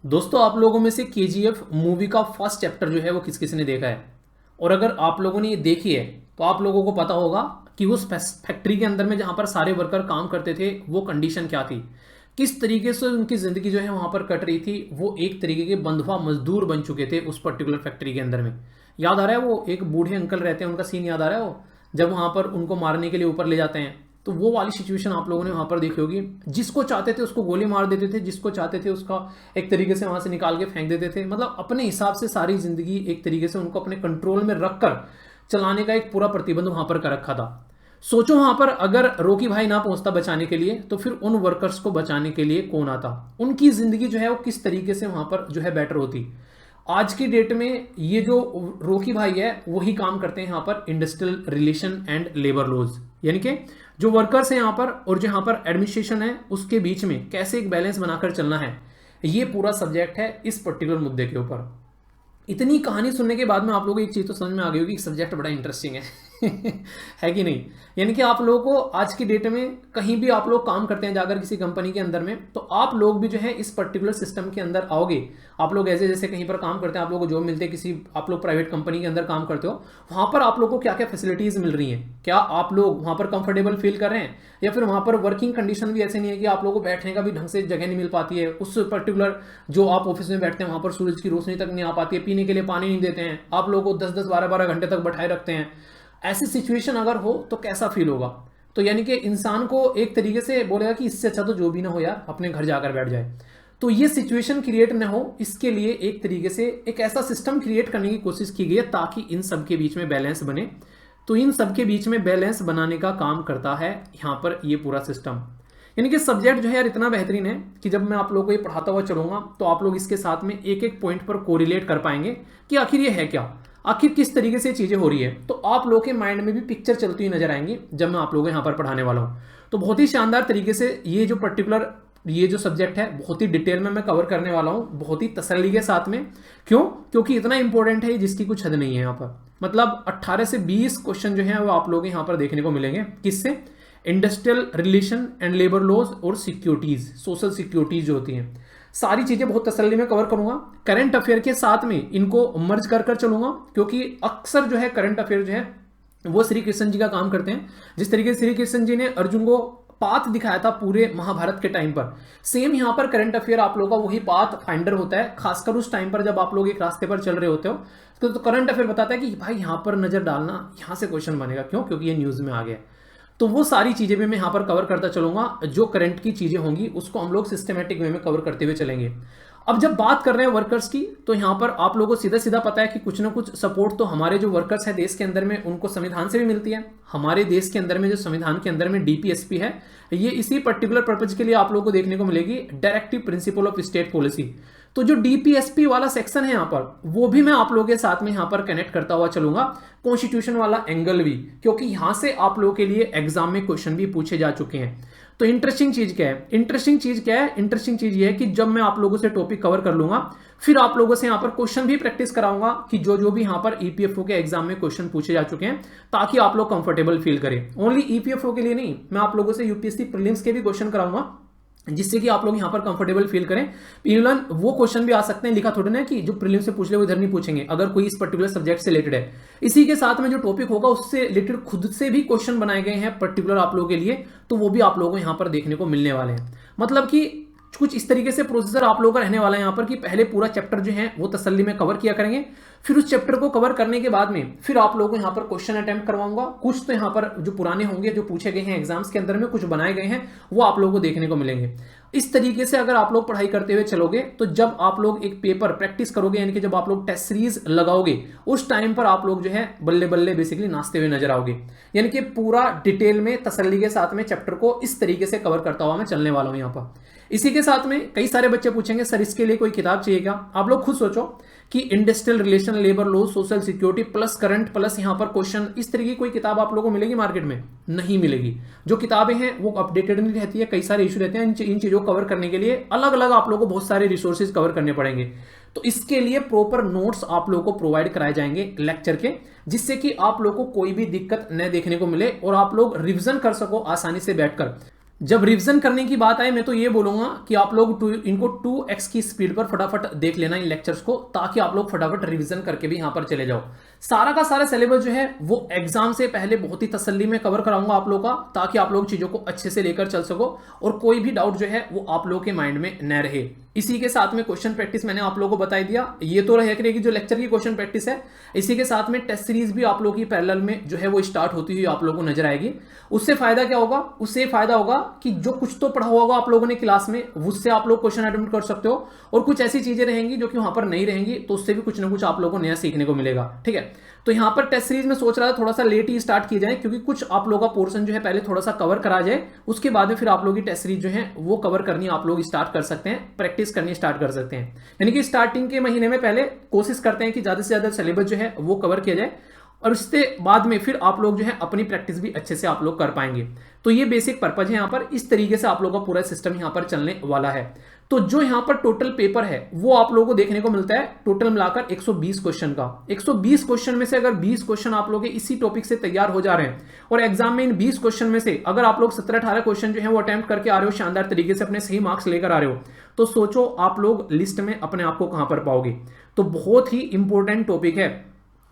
दोस्तों, आप लोगों में से केजीएफ मूवी का फर्स्ट चैप्टर जो है वो किस किस ने देखा है? और अगर आप लोगों ने ये देखी है तो आप लोगों को पता होगा कि उस फैक्ट्री के अंदर में जहां पर सारे वर्कर काम करते थे वो कंडीशन क्या थी, किस तरीके से उनकी ज़िंदगी जो है वहां पर कट रही थी। वो एक तरीके के बंधुआ मजदूर बन चुके थे उस पर्टिकुलर फैक्ट्री के अंदर में। याद आ रहा है वो एक बूढ़े अंकल रहते हैं, उनका सीन याद आ रहा है वो जब वहां पर उनको मारने के लिए ऊपर ले जाते हैं? तो वो वाली सिचुएशन आप लोगों ने वहां पर देखी होगी। जिसको चाहते थे उसको गोली मार देते थे, जिसको चाहते थे उसका एक तरीके से वहां से निकाल के फेंक देते थे। मतलब अपने हिसाब से सारी जिंदगी एक तरीके से उनको अपने कंट्रोल में रखकर चलाने का एक पूरा प्रतिबंध वहां पर कर रखा था। सोचो वहां पर अगर रॉकी भाई ना पहुंचता बचाने के लिए, तो फिर उन वर्कर्स को बचाने के लिए कौन आता? उनकी जिंदगी जो है वो किस तरीके से वहां पर जो है बेटर होती। आज की डेट में ये जो रोकी भाई है वही काम करते हैं यहाँ पर industrial relation and labour laws, यानी कि जो वर्कर्स हैं यहाँ पर और जो यहाँ पर एडमिनिस्ट्रेशन है उसके बीच में कैसे एक बैलेंस बनाकर चलना है। ये पूरा सब्जेक्ट है इस पर्टिकुलर मुद्दे के ऊपर। इतनी कहानी सुनने के बाद में आप लोगों को एक चीज़ तो समझ में आ गई होगी कि सब्जेक्ट बड़ा इंटरेस्टिंग है है कि नहीं? यानी कि आप लोगों को आज की डेट में कहीं भी आप लोग काम करते हैं जाकर किसी कंपनी के अंदर में, तो आप लोग भी जो है इस पर्टिकुलर सिस्टम के अंदर आओगे। आप लोग ऐसे जैसे कहीं पर काम करते हैं, आप लोगों को जॉब मिलते हैं किसी, आप लोग प्राइवेट कंपनी के अंदर काम करते हो, वहां पर आप लोग को क्या क्या फैसिलिटीज मिल रही हैं, क्या आप लोग वहां पर कंफर्टेबल फील कर रहे हैं, या फिर वहां पर वर्किंग कंडीशन भी ऐसे नहीं है कि आप लोगों को बैठने का भी ढंग से जगह नहीं मिल पाती है। उस पर्टिकुलर जो आप ऑफिस में बैठते हैं वहां पर सूरज की रोशनी तक नहीं आ पाती है, पीने के लिए पानी नहीं देते हैं, आप लोगों को 10-10 12-12 घंटे तक बैठाए रखते हैं। ऐसी सिचुएशन अगर हो तो कैसा फील होगा? तो यानी कि इंसान को एक तरीके से बोलेगा कि इससे अच्छा तो जो भी ना हो यार, अपने घर जाकर बैठ जाए। तो ये सिचुएशन क्रिएट ना हो, इसके लिए एक तरीके से एक ऐसा सिस्टम क्रिएट करने की कोशिश की गई है ताकि इन सब के बीच में बैलेंस बने। तो इन सब के बीच में बैलेंस बनाने का काम करता है यहाँ पर ये पूरा सिस्टम। यानी कि सब्जेक्ट जो है यार इतना बेहतरीन है कि जब मैं आप लोगों को ये पढ़ाता हुआ चलूंगा तो आप लोग इसके साथ में एक एक पॉइंट पर कोरिलेट कर पाएंगे कि आखिर ये है क्या, आखिर किस तरीके से चीजें हो रही है। तो आप लोगों के माइंड में भी पिक्चर चलती हुई नजर आएंगी जब मैं आप लोगों को यहाँ पर पढ़ाने वाला हूँ। तो बहुत ही शानदार तरीके से ये जो पर्टिकुलर ये जो सब्जेक्ट है बहुत ही डिटेल में मैं कवर करने वाला हूँ, बहुत ही तसल्ली के साथ में। क्यों? क्योंकि इतना इंपॉर्टेंट है जिसकी कुछ हद नहीं है यहाँ पर। मतलब 18 से 20 क्वेश्चन जो है वो आप लोग यहाँ पर देखने को मिलेंगे। किससे? Industrial relation and labour laws और सिक्योरिटीज, सोशल सिक्योरिटीज जो होती हैं, सारी चीजें बहुत तसल्ली में कवर करूंगा। करंट अफेयर के साथ में इनको मर्ज कर कर चलूंगा, क्योंकि अक्सर जो है करंट अफेयर जो है वो श्री कृष्ण जी का काम करते हैं। जिस तरीके से श्री कृष्ण जी ने अर्जुन को पाथ दिखाया था पूरे महाभारत के टाइम पर, सेम यहाँ पर करंट अफेयर आप लोगों का वही पाथ फाइंडर होता है। खासकर उस टाइम पर जब आप लोग एक रास्ते पर चल रहे होते हो तो करंट अफेयर बताता है कि भाई यहाँ पर नजर डालना, यहाँ से क्वेश्चन बनेगा। क्यों? क्योंकि ये न्यूज में आ गया। तो वो सारी चीजें भी मैं यहाँ पर कवर करता चलूंगा। जो करंट की चीजें होंगी उसको हम लोग सिस्टमेटिक वे में कवर करते हुए चलेंगे। अब जब बात कर रहे हैं वर्कर्स की, तो यहाँ पर आप लोगों को सीधा सीधा पता है कि कुछ ना कुछ सपोर्ट तो हमारे जो वर्कर्स है देश के अंदर में उनको संविधान से भी मिलती है। हमारे देश के अंदर में जो संविधान के अंदर में डीपीएसपी है, ये इसी पर्टिकुलर पर्पज के लिए आप लोगों को देखने को मिलेगी, directive principle of state policy. तो जो डीपीएसपी वाला सेक्शन है यहाँ पर, वो भी मैं आप लोगों के साथ में यहाँ पर कनेक्ट करता हुआ चलूंगा। कॉन्स्टिट्यूशन वाला एंगल भी, क्योंकि यहां से आप लोगों के लिए एग्जाम में क्वेश्चन भी पूछे जा चुके हैं। तो इंटरेस्टिंग चीज क्या है? इंटरेस्टिंग चीज क्या है? इंटरेस्टिंग चीज ये है कि जब मैं आप लोगों से टॉपिक कवर कर लूंगा, फिर आप लोगों से यहाँ पर क्वेश्चन भी प्रैक्टिस कराऊंगा कि जो जो भी यहाँ पर ईपीएफओ के एग्जाम में क्वेश्चन पूछे जा चुके हैं, ताकि आप लोग कंफर्टेबल फील करें। ओनली ईपीएफओ के लिए नहीं, मैं आप लोगों से यूपीएससी प्रीलिम्स के भी क्वेश्चन कराऊंगा, जिससे कि आप लोग यहां पर कंफर्टेबल फील करें। प्रीलिम वो क्वेश्चन भी आ सकते हैं, लिखा थोड़ा ना कि जो प्रीलिम से पूछ ले वो इधर नहीं पूछेंगे, अगर कोई इस पर्टिकुलर सब्जेक्ट से रिलेटेड है। इसी के साथ में जो टॉपिक होगा उससे रिलेटेड खुद से भी क्वेश्चन बनाए गए हैं पर्टिकुलर आप लोगों के लिए, तो वो भी आप लोगों को यहां पर देखने को मिलने वाले हैं। मतलब कि कुछ इस तरीके से प्रोसेसर आप लोगों का रहने वाला है यहाँ पर कि पहले पूरा चैप्टर जो है वो तसल्ली में कवर किया करेंगे, फिर उस चैप्टर को कवर करने के बाद में फिर आप लोगों को यहाँ पर क्वेश्चन अटेम्प्ट करवाऊंगा। कुछ तो यहाँ पर जो पुराने होंगे, जो पूछे गए हैं एग्जाम्स के अंदर में, कुछ बनाए गए हैं, वो आप लोगों को देखने को मिलेंगे। इस तरीके से अगर आप लोग पढ़ाई करते हुए चलोगे, तो जब आप लोग एक पेपर प्रैक्टिस करोगे, यानी कि जब आप लोग टेस्ट सीरीज लगाओगे, उस टाइम पर आप लोग जो है बल्ले बल्ले बेसिकली नाचते हुए नजर आओगे। यानी कि पूरा डिटेल में तसल्ली के साथ में चैप्टर को इस तरीके से कवर करता हुआ मैं चलने वाला हूं यहाँ पर। इसी के साथ में कई सारे बच्चे पूछेंगे सर इसके लिए कोई किताब चाहिए क्या? आप लोग खुद सोचो कि industrial relation, labour law, social security plus current plus यहाँ पर क्वेश्चन, इस तरह की कोई किताब आप लोगों को मिलेगी मार्केट में? नहीं मिलेगी। जो किताबें हैं वो अपडेटेड नहीं रहती है, कई सारे इशू रहते हैं। इन चीजों को कवर करने के लिए अलग अलग आप लोगों को बहुत सारे रिसोर्सेज कवर करने पड़ेंगे। तो इसके लिए प्रॉपर नोट्स आप लोगों को प्रोवाइड कराए जाएंगे लेक्चर के, जिससे कि आप लोगों को कोई भी दिक्कत न देखने को मिले और आप लोग रिविजन कर सको आसानी से बैठकर। जब रिवीजन करने की बात आए मैं तो ये बोलूंगा कि आप लोग इनको 2x की स्पीड पर फटाफट देख लेना इन लेक्चर्स को, ताकि आप लोग फटाफट रिवीजन करके भी यहां पर चले जाओ। सारा का सारा सिलेबस जो है वो एग्जाम से पहले बहुत ही तसल्ली में कवर कराऊंगा आप लोग का, ताकि आप लोग चीजों को अच्छे से लेकर चल सको और कोई भी डाउट जो है वो आप लोग के माइंड में न रहे। इसी के साथ में क्वेश्चन प्रैक्टिस मैंने आप लोगों को बता दिया, ये तो रहेगी जो लेक्चर की क्वेश्चन प्रैक्टिस है। इसी के साथ में टेस्ट सीरीज भी आप लोगों की पैरेलल में जो है वो स्टार्ट होती हुई आप लोगों को नजर आएगी। उससे फायदा क्या होगा? उससे फायदा होगा कि जो कुछ तो पढ़ा होगा आप लोगों ने क्लास में, उससे आप लोग क्वेश्चन अटेम्प्ट कर सकते हो, और कुछ ऐसी चीजें रहेंगी जो कि वहां पर नहीं रहेंगी, तो उससे भी कुछ ना कुछ आप लोगों को नया सीखने को मिलेगा। ठीक है, तो यहां पर टेस्ट सीरीज में सोच रहा था थोड़ा सा लेट ही स्टार्ट किया जाए, क्योंकि कुछ आप लोगों का पोर्शन जो है पहले थोड़ा सा कवर करा जाए, उसके बाद में फिर आप लोगों की टेस्ट सीरीज जो है वो कवर करनी आप लोग स्टार्ट कर सकते हैं, प्रैक्टिस करनी स्टार्ट कर सकते हैं। यानी कि स्टार्टिंग के महीने में पहले कोशिश करते हैं कि ज्यादा से ज्यादा सिलेबस जो है वो कवर किया जाए, और उसके बाद में फिर आप लोग जो है अपनी प्रैक्टिस भी अच्छे से आप लोग कर पाएंगे। तो ये बेसिक पर्पज है यहाँ पर, इस तरीके से आप लोगों का पूरा सिस्टम यहाँ पर चलने वाला है। तो जो यहाँ पर टोटल पेपर है वो आप लोगों को देखने को मिलता है टोटल मिलाकर 120 क्वेश्चन का। 120 क्वेश्चन में से अगर 20 क्वेश्चन आप लोग इसी टॉपिक से तैयार हो जा रहे हैं, और एग्जाम में इन 20 क्वेश्चन में से अगर आप लोग 17-18 क्वेश्चन जो है वो अटेम्प्ट करके आ रहे हो, शानदार तरीके से अपने सही मार्क्स लेकर आ रहे हो, तो सोचो आप लोग लिस्ट में अपने आप को कहां पर पाओगे। तो बहुत ही इंपॉर्टेंट टॉपिक है।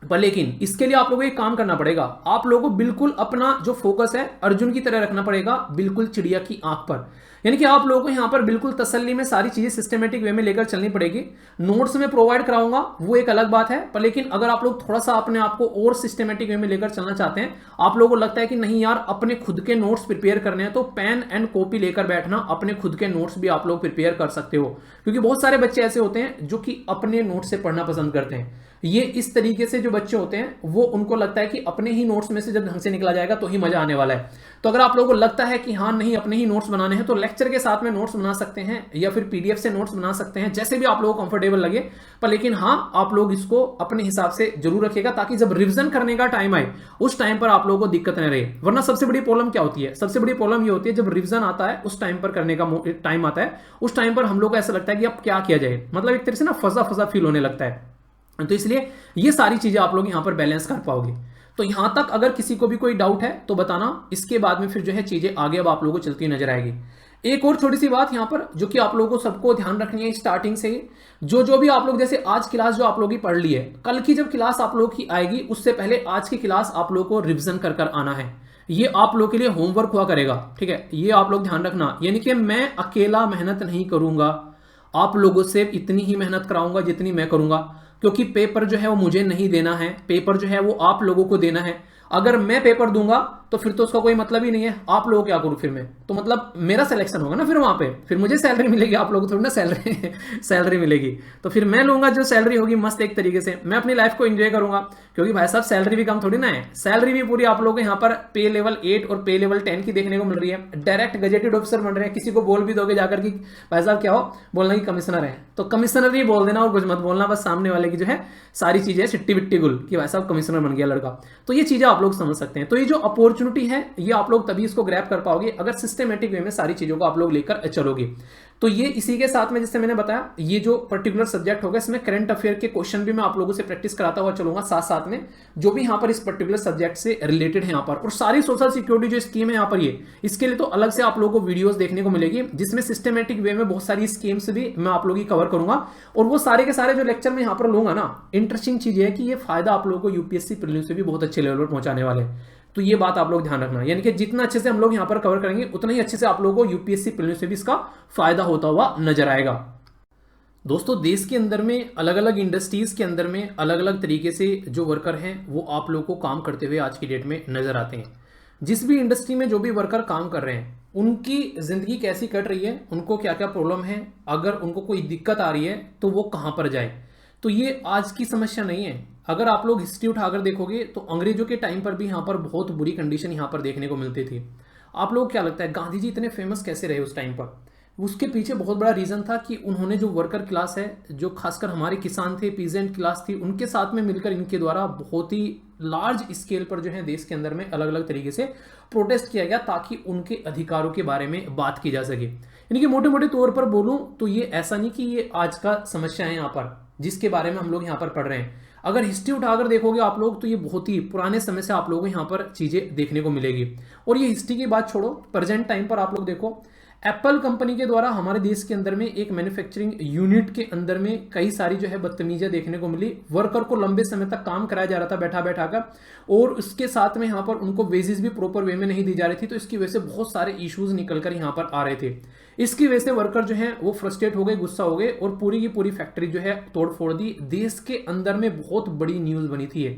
पर लेकिन इसके लिए आप लोगों को एक काम करना पड़ेगा, आप लोगों को बिल्कुल अपना जो फोकस है अर्जुन की तरह रखना पड़ेगा, बिल्कुल चिड़िया की आंख पर। यानी कि आप लोगों को यहां पर बिल्कुल तसल्ली में सारी चीजें सिस्टमेटिक वे में लेकर चलनी पड़ेगी। नोट्स में प्रोवाइड कराऊंगा वो एक अलग बात है, पर लेकिन अगर आप लोग थोड़ा सा अपने आप को और सिस्टमेटिक वे में लेकर चलना चाहते हैं, आप लोगों को लगता है कि नहीं यार अपने खुद के नोट्स प्रिपेयर करने हैं, तो पेन एंड कॉपी लेकर बैठना, अपने खुद के नोट्स भी आप लोग प्रिपेयर कर सकते हो। क्योंकि बहुत सारे बच्चे ऐसे होते हैं जो कि अपने नोट्स से पढ़ना पसंद करते हैं। ये इस तरीके से जो बच्चे होते हैं वो उनको लगता है कि अपने ही नोट्स में से जब ढंग से निकला जाएगा तो ही मजा आने वाला है। तो अगर आप लोगों को लगता है कि हाँ नहीं अपने ही नोट्स बनाने हैं, तो लेक्चर के साथ में नोट्स बना सकते हैं या फिर पीडीएफ से नोट्स बना सकते हैं, जैसे भी आप लोगों को कंफर्टेबल लगे। पर लेकिन हाँ आप लोग इसको अपने हिसाब से जरूर रखिएगा, ताकि जब रिवीजन करने का टाइम आए उस टाइम पर आप लोगों को दिक्कत न रहे। वरना सबसे बड़ी प्रॉब्लम क्या होती है? सबसे बड़ी प्रॉब्लम ये होती है जब रिवीजन आता है, उस टाइम पर करने का टाइम आता है, उस टाइम पर हम लोग को ऐसा लगता है कि अब क्या किया जाए, मतलब एक तरह से ना फंसा फंसा फील होने लगता है। तो इसलिए ये सारी चीजें आप लोग यहां पर बैलेंस कर पाओगे। तो यहां तक अगर किसी को भी कोई डाउट है तो बताना, इसके बाद में फिर जो है चीजें आगे अब आप लोगों को चलती नजर आएगी। एक और छोटी सी बात यहां पर जो कि आप लोगों को सबको ध्यान रखनी है स्टार्टिंग से ही, जो भी आप लोग जैसे आज क्लास जो आप लोगों की पढ़ ली है, कल की जब क्लास आप लोगों की आएगी उससे पहले आज की क्लास आप लोगों को रिविजन कर कर आना है। ये आप लोग के लिए होमवर्क हुआ करेगा, ठीक है, ये आप लोग ध्यान रखना। यानी कि मैं अकेला मेहनत नहीं करूंगा, आप लोगों से इतनी ही मेहनत कराऊंगा जितनी मैं करूंगा, क्योंकि पेपर जो है वो मुझे नहीं देना है, पेपर जो है वो आप लोगों को देना है। अगर मैं पेपर दूंगा तो फिर तो उसका कोई मतलब ही नहीं है, आप लोग क्या करूं फिर मैं, तो मतलब मेरा सिलेक्शन होगा ना फिर वहां पे, फिर मुझे सैलरी मिलेगी, आप लोगों को थोड़ी ना सैलरी मिलेगी। तो फिर मैं लूंगा जो सैलरी होगी मस्त एक तरीके से, मैं अपनी लाइफ को एंजॉय करूंगा, क्योंकि भाई साहब सैलरी भी कम थोड़ी ना है, सैलरी भी पूरी आप लोगों को यहाँ पर पे लेवल 8 और पे लेवल 10 की देखने को मिल रही है। डायरेक्ट गजेटेड ऑफिसर बन रहे हैं, किसी को बोल भी दोगे जाकर कि भाई साहब क्या हो, बोलना कि कमिश्नर है, तो कमिश्नर ही बोल देना और कुछ मत बोलना, बस सामने वाले की जो है सारी चीजें सिट्टी बिट्टी गुल कि भाई साहब कमिश्नर बन गया लड़का। तो ये चीजें आप लोग समझ सकते हैं। तो ये जो अपॉर्चुनिटी है ये आप लोग तभी इसको ग्रैब कर पाओगे अगर सिस्टमेटिक वे में सारी चीजों को आप लोग लेकर चलोगे। तो ये इसी के साथ में जैसे मैंने बताया, ये जो पर्टिकुलर सब्जेक्ट होगा इसमें करंट अफेयर के क्वेश्चन भी मैं आप लोगों से प्रैक्टिस कराता हुआ चलूंगा, साथ साथ में जो भी यहाँ पर इस पर्टिकुलर सब्जेक्ट से रिलेटेड है यहाँ पर, और सारी सोशल सिक्योरिटी जो स्कीम है यहाँ पर ये, इसके लिए तो अलग से आप लोगों को वीडियोस देखने को मिलेगी, जिसमें सिस्टमेटिक वे में बहुत सारी स्कीम्स भी मैं आप लोगों की कवर करूंगा। और वो सारे के सारे जो लेक्चर में यहाँ पर लूंगा ना, इंटरेस्टिंग चीज है कि ये फायदा आप लोगों को यूपीएससी प्रीलिम्स से भी बहुत अच्छे लेवल पर पहुंचाने वाले हैं। तो ये बात आप लोग ध्यान रखना, यानी कि जितना अच्छे से हम लोग यहां पर कवर करेंगे उतना ही अच्छे से आप लोगों को यूपीएससी प्रीलिम्स से भी इसका फायदा होता हुआ नजर आएगा। दोस्तों देश के अंदर में अलग अलग इंडस्ट्रीज के अंदर में अलग अलग तरीके से जो वर्कर हैं वो आप लोग को काम करते हुए आज की डेट में नजर आते हैं। जिस भी इंडस्ट्री में जो भी वर्कर काम कर रहे हैं उनकी जिंदगी कैसी कट रही है, उनको क्या क्या प्रॉब्लम है, अगर उनको कोई दिक्कत आ रही है तो वो कहां पर जाए। तो ये आज की समस्या नहीं है। अगर आप लोग हिस्ट्री उठाकर देखोगे तो अंग्रेजों के टाइम पर भी यहाँ पर बहुत बुरी कंडीशन यहाँ पर देखने को मिलती थी। आप लोग क्या लगता है गांधी जी इतने फेमस कैसे रहे उस टाइम पर? उसके पीछे बहुत बड़ा रीजन था कि उन्होंने जो वर्कर क्लास है, जो खासकर हमारे किसान थे, पीजेंट क्लास थी, उनके साथ में मिलकर इनके द्वारा बहुत ही लार्ज स्केल पर जो है देश के अंदर में अलग अलग तरीके से प्रोटेस्ट किया गया, ताकि उनके अधिकारों के बारे में बात की जा सके। यानी कि मोटे मोटे तौर पर बोलूं तो ये ऐसा नहीं कि ये आज का समस्या है यहाँ पर जिसके बारे में हम लोग यहाँ पर पढ़ रहे हैं। अगर हिस्ट्री उठाकर देखोगे आप लोग तो ये बहुत ही पुराने समय से आप लोगों को यहाँ पर चीज़ें देखने को मिलेगी। और ये हिस्ट्री की बात छोड़ो, प्रेजेंट टाइम पर आप लोग देखो, एप्पल कंपनी के द्वारा हमारे देश के अंदर में एक मैन्युफैक्चरिंग यूनिट के अंदर में कई सारी जो है बदतमीजियां देखने को मिली। वर्कर को लंबे समय तक काम कराया जा रहा था बैठा बैठा कर, और उसके साथ में यहाँ पर उनको वेजेस भी प्रॉपर वे में नहीं दी जा रही थी। तो इसकी वजह से बहुत सारे इश्यूज निकल कर यहाँ पर आ रहे थे। इसकी वजह से वर्कर जो है वो फ्रस्ट्रेट हो गए, गुस्सा हो गए, और पूरी की पूरी फैक्ट्री जो है तोड़ फोड़ दी। देश के अंदर में बहुत बड़ी न्यूज बनी थी ये।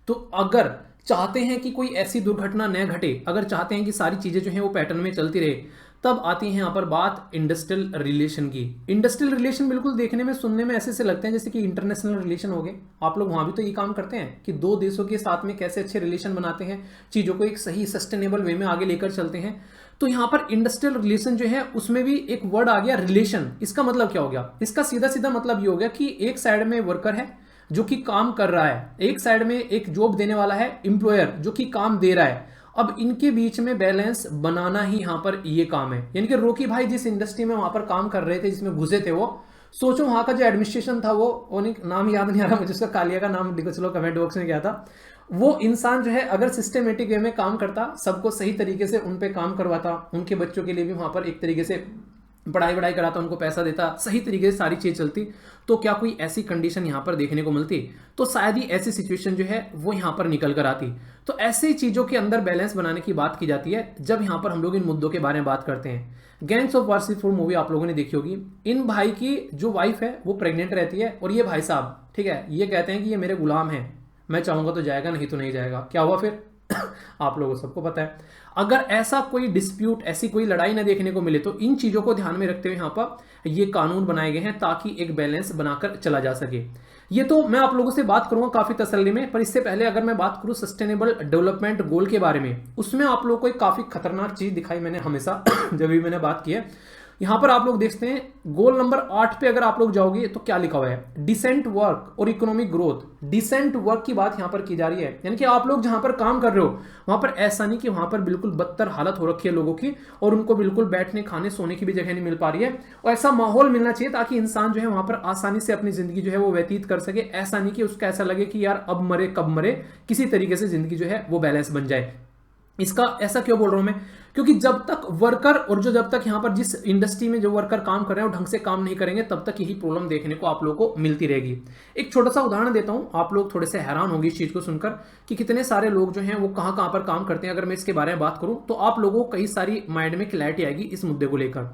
तो अगर चाहते हैं कि कोई ऐसी दुर्घटना न घटे, अगर चाहते हैं कि सारी चीजें जो है वो पैटर्न में चलती रहे, तब आती है यहाँ पर बात इंडस्ट्रियल रिलेशन की। इंडस्ट्रियल रिलेशन बिल्कुल देखने में सुनने में ऐसे लगते हैं जैसे कि इंटरनेशनल रिलेशन हो गए। आप लोग वहां भी तो ये काम करते हैं कि दो देशों के साथ में कैसे अच्छे रिलेशन बनाते हैं, चीजों को एक सही सस्टेनेबल वे में आगे लेकर चलते हैं। तो यहाँ पर इंडस्ट्रियल रिलेशन जो है उसमें भी एक वर्ड आ गया रिलेशन। इसका मतलब क्या हो गया? इसका सीधा सीधा मतलब ये हो गया कि एक साइड में वर्कर है जो कि काम कर रहा है, एक साइड में एक जॉब देने वाला है एम्प्लॉयर जो कि काम दे रहा है। अब इनके बीच में बैलेंस बनाना ही यहाँ पर ये काम है। यानी कि रोकी भाई जिस इंडस्ट्री में वहां पर काम कर रहे थे, जिसमें घुसे थे, वो सोचो वहां का जो एडमिनिस्ट्रेशन था वो नाम याद नहीं आ रहा मुझे उसका, कालिया का नाम लिखो चलो कमेंट बॉक्स में क्या था। वो इंसान जो है अगर सिस्टमेटिक वे में काम करता, सबको सही तरीके से उन पे काम करवाता, उनके बच्चों के लिए भी वहां पर एक तरीके से पढ़ाई कराता, उनको पैसा देता, सही तरीके से सारी चीज चलती, तो क्या कोई ऐसी कंडीशन यहां पर देखने को मिलती? तो शायद ही ऐसी सिचुएशन जो है वो यहां पर निकल कर आती। तो ऐसे चीजों के अंदर बैलेंस बनाने की बात की जाती है जब यहां पर हम लोग इन मुद्दों के बारे में बात करते हैं। गैंग्स ऑफ वासेपुर मूवी आप लोगों ने देखी होगी। इन भाई की जो वाइफ है वो प्रेग्नेंट रहती है, और ये भाई साहब, ठीक है, ये कहते हैं कि ये मेरे गुलाम हैं, मैं चाहूंगा तो जाएगा, नहीं तो नहीं जाएगा। क्या हुआ फिर? आप लोगों को सबको पता है। अगर ऐसा कोई डिस्प्यूट, ऐसी कोई लड़ाई ना देखने को मिले, तो इन चीजों को ध्यान में रखते हुए यहां पर ये कानून बनाए गए हैं ताकि एक बैलेंस बनाकर चला जा सके। ये तो मैं आप लोगों से बात करूंगा काफी तसल्ली में, पर इससे पहले अगर मैं बात करूं सस्टेनेबल डेवलपमेंट गोल के बारे में, उसमें आप लोगों को एक काफी खतरनाक चीज दिखाई मैंने हमेशा जब भी मैंने बात की है। यहां पर आप लोग देखते हैं गोल नंबर 8 पे अगर आप लोग जाओगे तो क्या लिखा हुआ है? डिसेंट वर्क और इकोनॉमिक ग्रोथ। डिसेंट वर्क की बात यहां पर की जा रही है, यानी कि आप लोग जहां पर काम कर रहे हो वहां पर ऐसा नहीं कि वहां पर बिल्कुल बदतर हालत हो रखी है लोगों की और उनको बिल्कुल बैठने खाने सोने की भी जगह नहीं मिल पा रही है। और ऐसा माहौल मिलना चाहिए ताकि इंसान जो है वहां पर आसानी से अपनी जिंदगी जो है वो व्यतीत कर सके। ऐसा नहीं कि उसका ऐसा लगे कि यार अब मरे कब मरे, किसी तरीके से जिंदगी जो है वो बैलेंस बन जाए। इसका ऐसा क्यों बोल रहा हूं मैं? क्योंकि जब तक वर्कर और जब तक यहां पर जिस इंडस्ट्री में जो वर्कर काम कर रहे हैं वो ढंग से काम नहीं करेंगे, तब तक यही प्रॉब्लम देखने को आप लोगों को मिलती रहेगी। एक छोटा सा उदाहरण देता हूं, आप लोग थोड़े से हैरान होंगे इस चीज को सुनकर कि कितने सारे लोग जो हैं वो कहां कहां पर काम करते हैं। अगर मैं इसके बारे में बात करूं तो आप लोगों को कई सारी माइंड में क्लैरिटी आएगी इस मुद्दे को लेकर।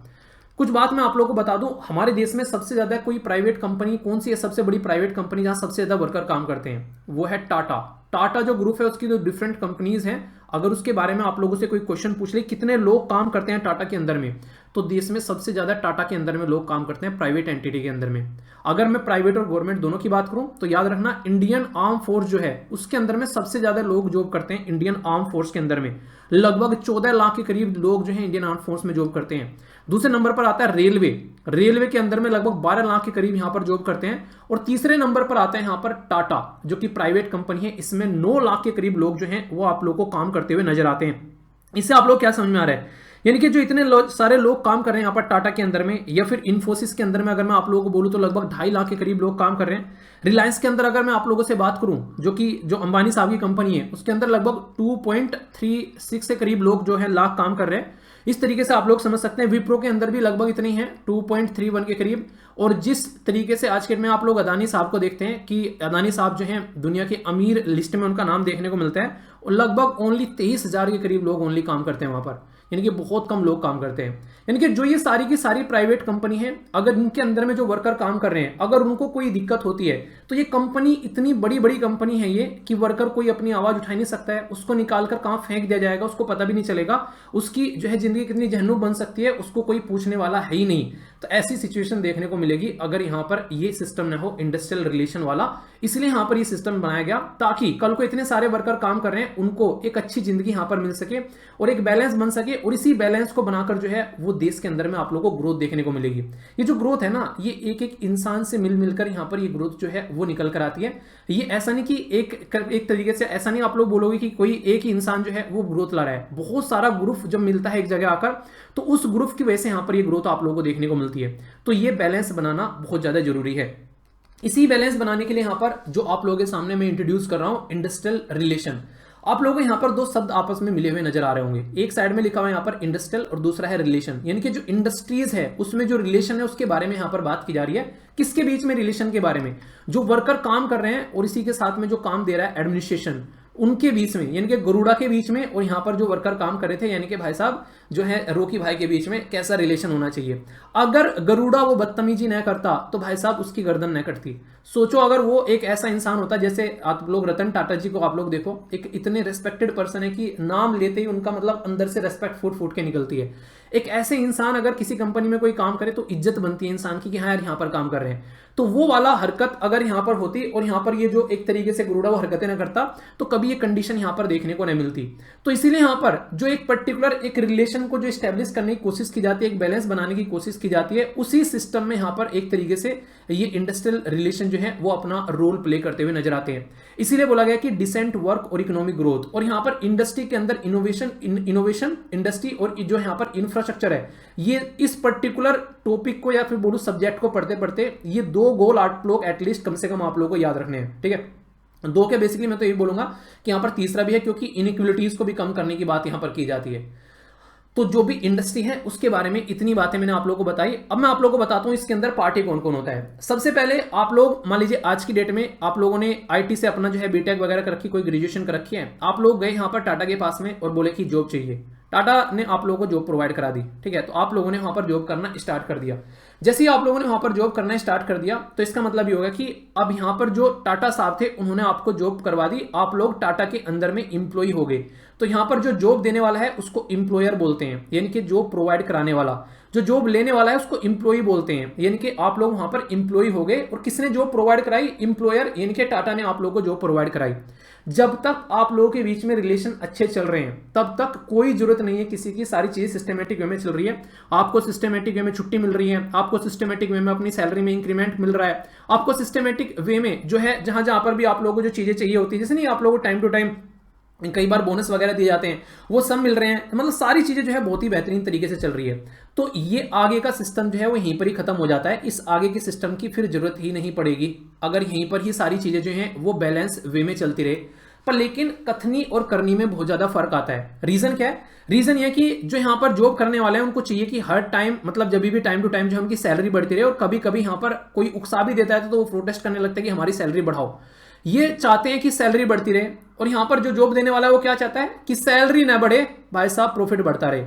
कुछ बात मैं आप लोगों को बता दूं, हमारे देश में सबसे ज्यादा कोई प्राइवेट कंपनी कौन सी है? सबसे बड़ी प्राइवेट कंपनी जहां सबसे ज्यादा वर्कर काम करते हैं वो है टाटा। टाटा जो ग्रुप है उसकी जो डिफरेंट कंपनीज हैं, अगर उसके बारे में आप लोगों से कोई क्वेश्चन पूछ ले कितने लोग काम करते हैं टाटा के अंदर में, तो देश में सबसे ज्यादा टाटा के अंदर में लोग काम करते हैं प्राइवेट एंटिटी के अंदर में। अगर मैं प्राइवेट और गवर्नमेंट दोनों की बात करूं तो याद रखना इंडियन आर्म फोर्स जो है उसके अंदर में सबसे ज्यादा लोग जॉब करते हैं। इंडियन आर्म फोर्स के अंदर में लगभग 14 लाख के करीब लोग जो है इंडियन आर्म फोर्स में जॉब करते हैं। दूसरे नंबर पर आता है रेलवे। रेलवे के अंदर में लगभग 12 लाख के करीब यहां पर जॉब करते हैं। और तीसरे नंबर पर आता है यहां पर टाटा जो कि प्राइवेट कंपनी है, इसमें 9 लाख के करीब लोग जो हैं वो आप लोग को काम करते हुए नजर आते हैं। इससे आप लोग क्या समझ में आ रहा है? यानी कि जो इतने सारे लोग काम कर रहे हैं यहाँ पर टाटा के अंदर में, या फिर इन्फोसिस के अंदर में अगर मैं आप लोगों को बोलूं तो लगभग 2.5 लाख के करीब लोग काम कर रहे हैं। रिलायंस के अंदर अगर मैं आप लोगों से बात करूं जो अंबानी साहब की कंपनी है, उसके अंदर लगभग 2.36 के करीब लोग जो है लाख काम कर रहे हैं। इस तरीके से आप लोग समझ सकते हैं। विप्रो के अंदर भी लगभग इतनी है 2.31 के करीब। और जिस तरीके से आज के में आप लोग अदानी साहब को देखते हैं कि अदानी साहब जो हैं दुनिया के अमीर लिस्ट में उनका नाम देखने को मिलता है, और लगभग ओनली 23,000 के करीब लोग ओनली काम करते हैं वहां पर, यानी कि बहुत कम लोग काम करते हैं। यानी कि जो ये सारी की सारी प्राइवेट कंपनी है, अगर इनके अंदर में जो वर्कर काम कर रहे हैं अगर उनको कोई दिक्कत होती है तो ये कंपनी इतनी बड़ी बड़ी कंपनी है ये कि वर्कर कोई अपनी आवाज उठा नहीं सकता है, उसको निकालकर कहां फेंक दिया जाएगा उसको पता भी नहीं चलेगा। उसकी जो है जिंदगी कितनी जहन्नुम बन सकती है उसको कोई पूछने वाला है ही नहीं। तो ऐसी सिचुएशन देखने को मिलेगी अगर यहां पर ये सिस्टम न हो इंडस्ट्रियल रिलेशन वाला। इसलिए यहां पर ये सिस्टम बनाया गया ताकि कल को इतने सारे वर्कर काम कर रहे हैं उनको एक अच्छी जिंदगी यहां पर मिल सके और एक बैलेंस बन सके। और इसी बैलेंस को बनाकर जो है वो देश के अंदर में आप लोगों को ग्रोथ देखने को मिलेगी। ये जो ग्रोथ है ना, ये एक एक इंसान से मिल मिलकर यहां पर ये ग्रोथ जो है वो निकल कर आती है। ये ऐसा नहीं कि एक तरीके से ऐसा नहीं आप लोग बोलोगे कि कोई एक ही इंसान जो है वो ग्रोथ ला रहा है। बहुत सारा ग्रुप जब मिलता है एक जगह आकर तो उस ग्रुप की वजह से यहां पर ये ग्रोथ आप लोगों को देखने को मिलती है। तो ये बैलेंस बनाना बहुत ज्यादा जरूरी है। इसी बैलेंस बनाने के लिए यहां पर जो आप लोगों के सामने मैं इंट्रोड्यूस कर रहा हूं इंडस्ट्रियल रिलेशन। आप लोगों को यहां पर दो शब्द आपस में मिले हुए नजर आ रहे होंगे, एक साइड में लिखा हुआ है यहां पर इंडस्ट्रियल और दूसरा है रिलेशन, यानी कि जो इंडस्ट्रीज है उसमें जो रिलेशन है उसके बारे में यहां पर बात की जा रही है। किसके बीच में? रिलेशन के बारे में, जो वर्कर काम कर रहे हैं और इसी के साथ में जो काम दे रहा है एडमिनिस्ट्रेशन, उनके बीच में, यानी कि गरुड़ा के बीच में और यहां पर जो वर्कर काम कर रहे थे यानी कि भाई साहब जो है रोकी भाई के बीच में कैसा रिलेशन होना चाहिए। अगर गरुड़ा वो बदतमीजी न करता तो भाई साहब उसकी गर्दन न कटती। सोचो अगर वो एक ऐसा इंसान होता, जैसे आप लोग रतन टाटा जी को आप लोग देखो, एक इतने रेस्पेक्टेड पर्सन है कि नाम लेते ही उनका मतलब अंदर से रेस्पेक्ट फूट फूट के निकलती है। एक ऐसे इंसान अगर किसी कंपनी में कोई काम करे तो इज्जत बनती है इंसान की कि हाँ यार यहाँ पर काम कर रहे हैं। तो वो वाला हरकत अगर यहां पर होती और यहां पर ये जो एक तरीके से गरुड़ा वो हरकतें ना करता तो कभी ये कंडीशन यहां पर देखने को नहीं मिलती। तो इसीलिए यहां पर जो एक पर्टिकुलर एक रिलेशन को जो स्टैब्लिश करने की कोशिश की जाती है, एक बैलेंस बनाने की कोशिश की जाती है, उसी सिस्टम में यहां पर एक तरीके से ये इंडस्ट्रियल रिलेशन जो है वो अपना रोल प्ले करते हुए नजर आते हैं। इसीलिए बोला गया कि डिसेंट वर्क और इकोनॉमिक ग्रोथ, और यहां पर इंडस्ट्री के अंदर इनोवेशन इंडस्ट्री और जो यहां पर इंफ्रास्ट्रक्चर है, ये इस पर्टिकुलर टॉपिक को या फिर बोलूं सब्जेक्ट को पढ़ते पढ़ते ये दो गोल आप लोग एटलीस्ट कम से कम आप लोगों को याद रखने हैं। ठीक है, दो के बेसिकली मैं तो ये बोलूंगा कि यहां पर तीसरा भी है, क्योंकि इनइक्वलिटीज को भी कम करने की बात यहां पर की जाती है। तो जो भी इंडस्ट्री है उसके बारे में इतनी बातें मैंने आप लोगों को बताई। अब मैं आप लोगों को बताता हूं इसके अंदर पार्टी कौन कौन होता है। सबसे पहले आप लोग मान लीजिए आज की डेट में आप लोगों ने आईटी से अपना जो है बीटेक वगैरह कर रखी, कोई ग्रेजुएशन कर रखी है, आप लोग गए यहां पर टाटा के पास में और बोले कि जॉब चाहिए। टाटा ने आप लोगों को जॉब प्रोवाइड करा दी। ठीक है, तो आप लोगों ने वहां पर जॉब करना स्टार्ट कर दिया। जैसे ही आप लोगों ने वहां पर जॉब करना स्टार्ट कर दिया तो इसका मतलब ये होगा कि अब यहां पर जो टाटा साहब थे उन्होंने आपको जॉब करवा दी, आप लोग टाटा के अंदर में इंप्लॉय हो गए। तो यहां पर जो जॉब देने वाला है उसको इंप्लॉयर बोलते हैं, यानी कि जॉब प्रोवाइड कराने वाला। जो जॉब लेने वाला है उसको इंप्लॉय बोलते हैं, यानी कि आप लोग वहां पर इंप्लॉय हो गए। और किसने जॉब प्रोवाइड कराई? इंप्लॉयर, यानी कि टाटा ने आप लोगों को जॉब प्रोवाइड कराई। जब तक आप लोगों के बीच में रिलेशन अच्छे चल रहे हैं तब तक कोई जरूरत नहीं है किसी की, सारी चीजें सिस्टमेटिक वे में चल रही है। आपको सिस्टमेटिक वे में छुट्टी मिल रही है, आपको सिस्टमेटिक वे में अपनी सैलरी में इंक्रीमेंट मिल रहा है, आपको सिस्टमेटिक वे में जो है जहां जहां पर भी आप लोगों को जो चीजें चाहिए होती है, जैसे नहीं आप लोगों को टाइम टू टाइम कई बार बोनस वगैरह दिए जाते हैं, वो सब मिल रहे हैं। मतलब सारी चीजें जो है बहुत ही बेहतरीन तरीके से चल रही है। तो ये आगे का सिस्टम जो है वो यहीं पर ही खत्म हो जाता है। इस आगे के सिस्टम की फिर जरूरत ही नहीं पड़ेगी अगर यहीं पर ही सारी चीजें जो हैं वो बैलेंस वे में चलती रहे। पर लेकिन कथनी और करनी में बहुत ज्यादा फर्क आता है। रीजन क्या है? रीजन ये कि जो यहां पर जॉब करने वाले हैं उनको चाहिए कि हर टाइम मतलब जब भी टाइम टू टाइम जो उनकी सैलरी बढ़ती रहे, और कभी कभी यहां पर कोई उकसा भी देता है तो वो प्रोटेस्ट करने लगता है कि हमारी सैलरी बढ़ाओ। ये चाहते हैं कि सैलरी बढ़ती रहे, और यहां पर जो जॉब देने वाला है वो क्या चाहता है कि सैलरी ना बढ़े, भाई साहब प्रॉफिट बढ़ता रहे।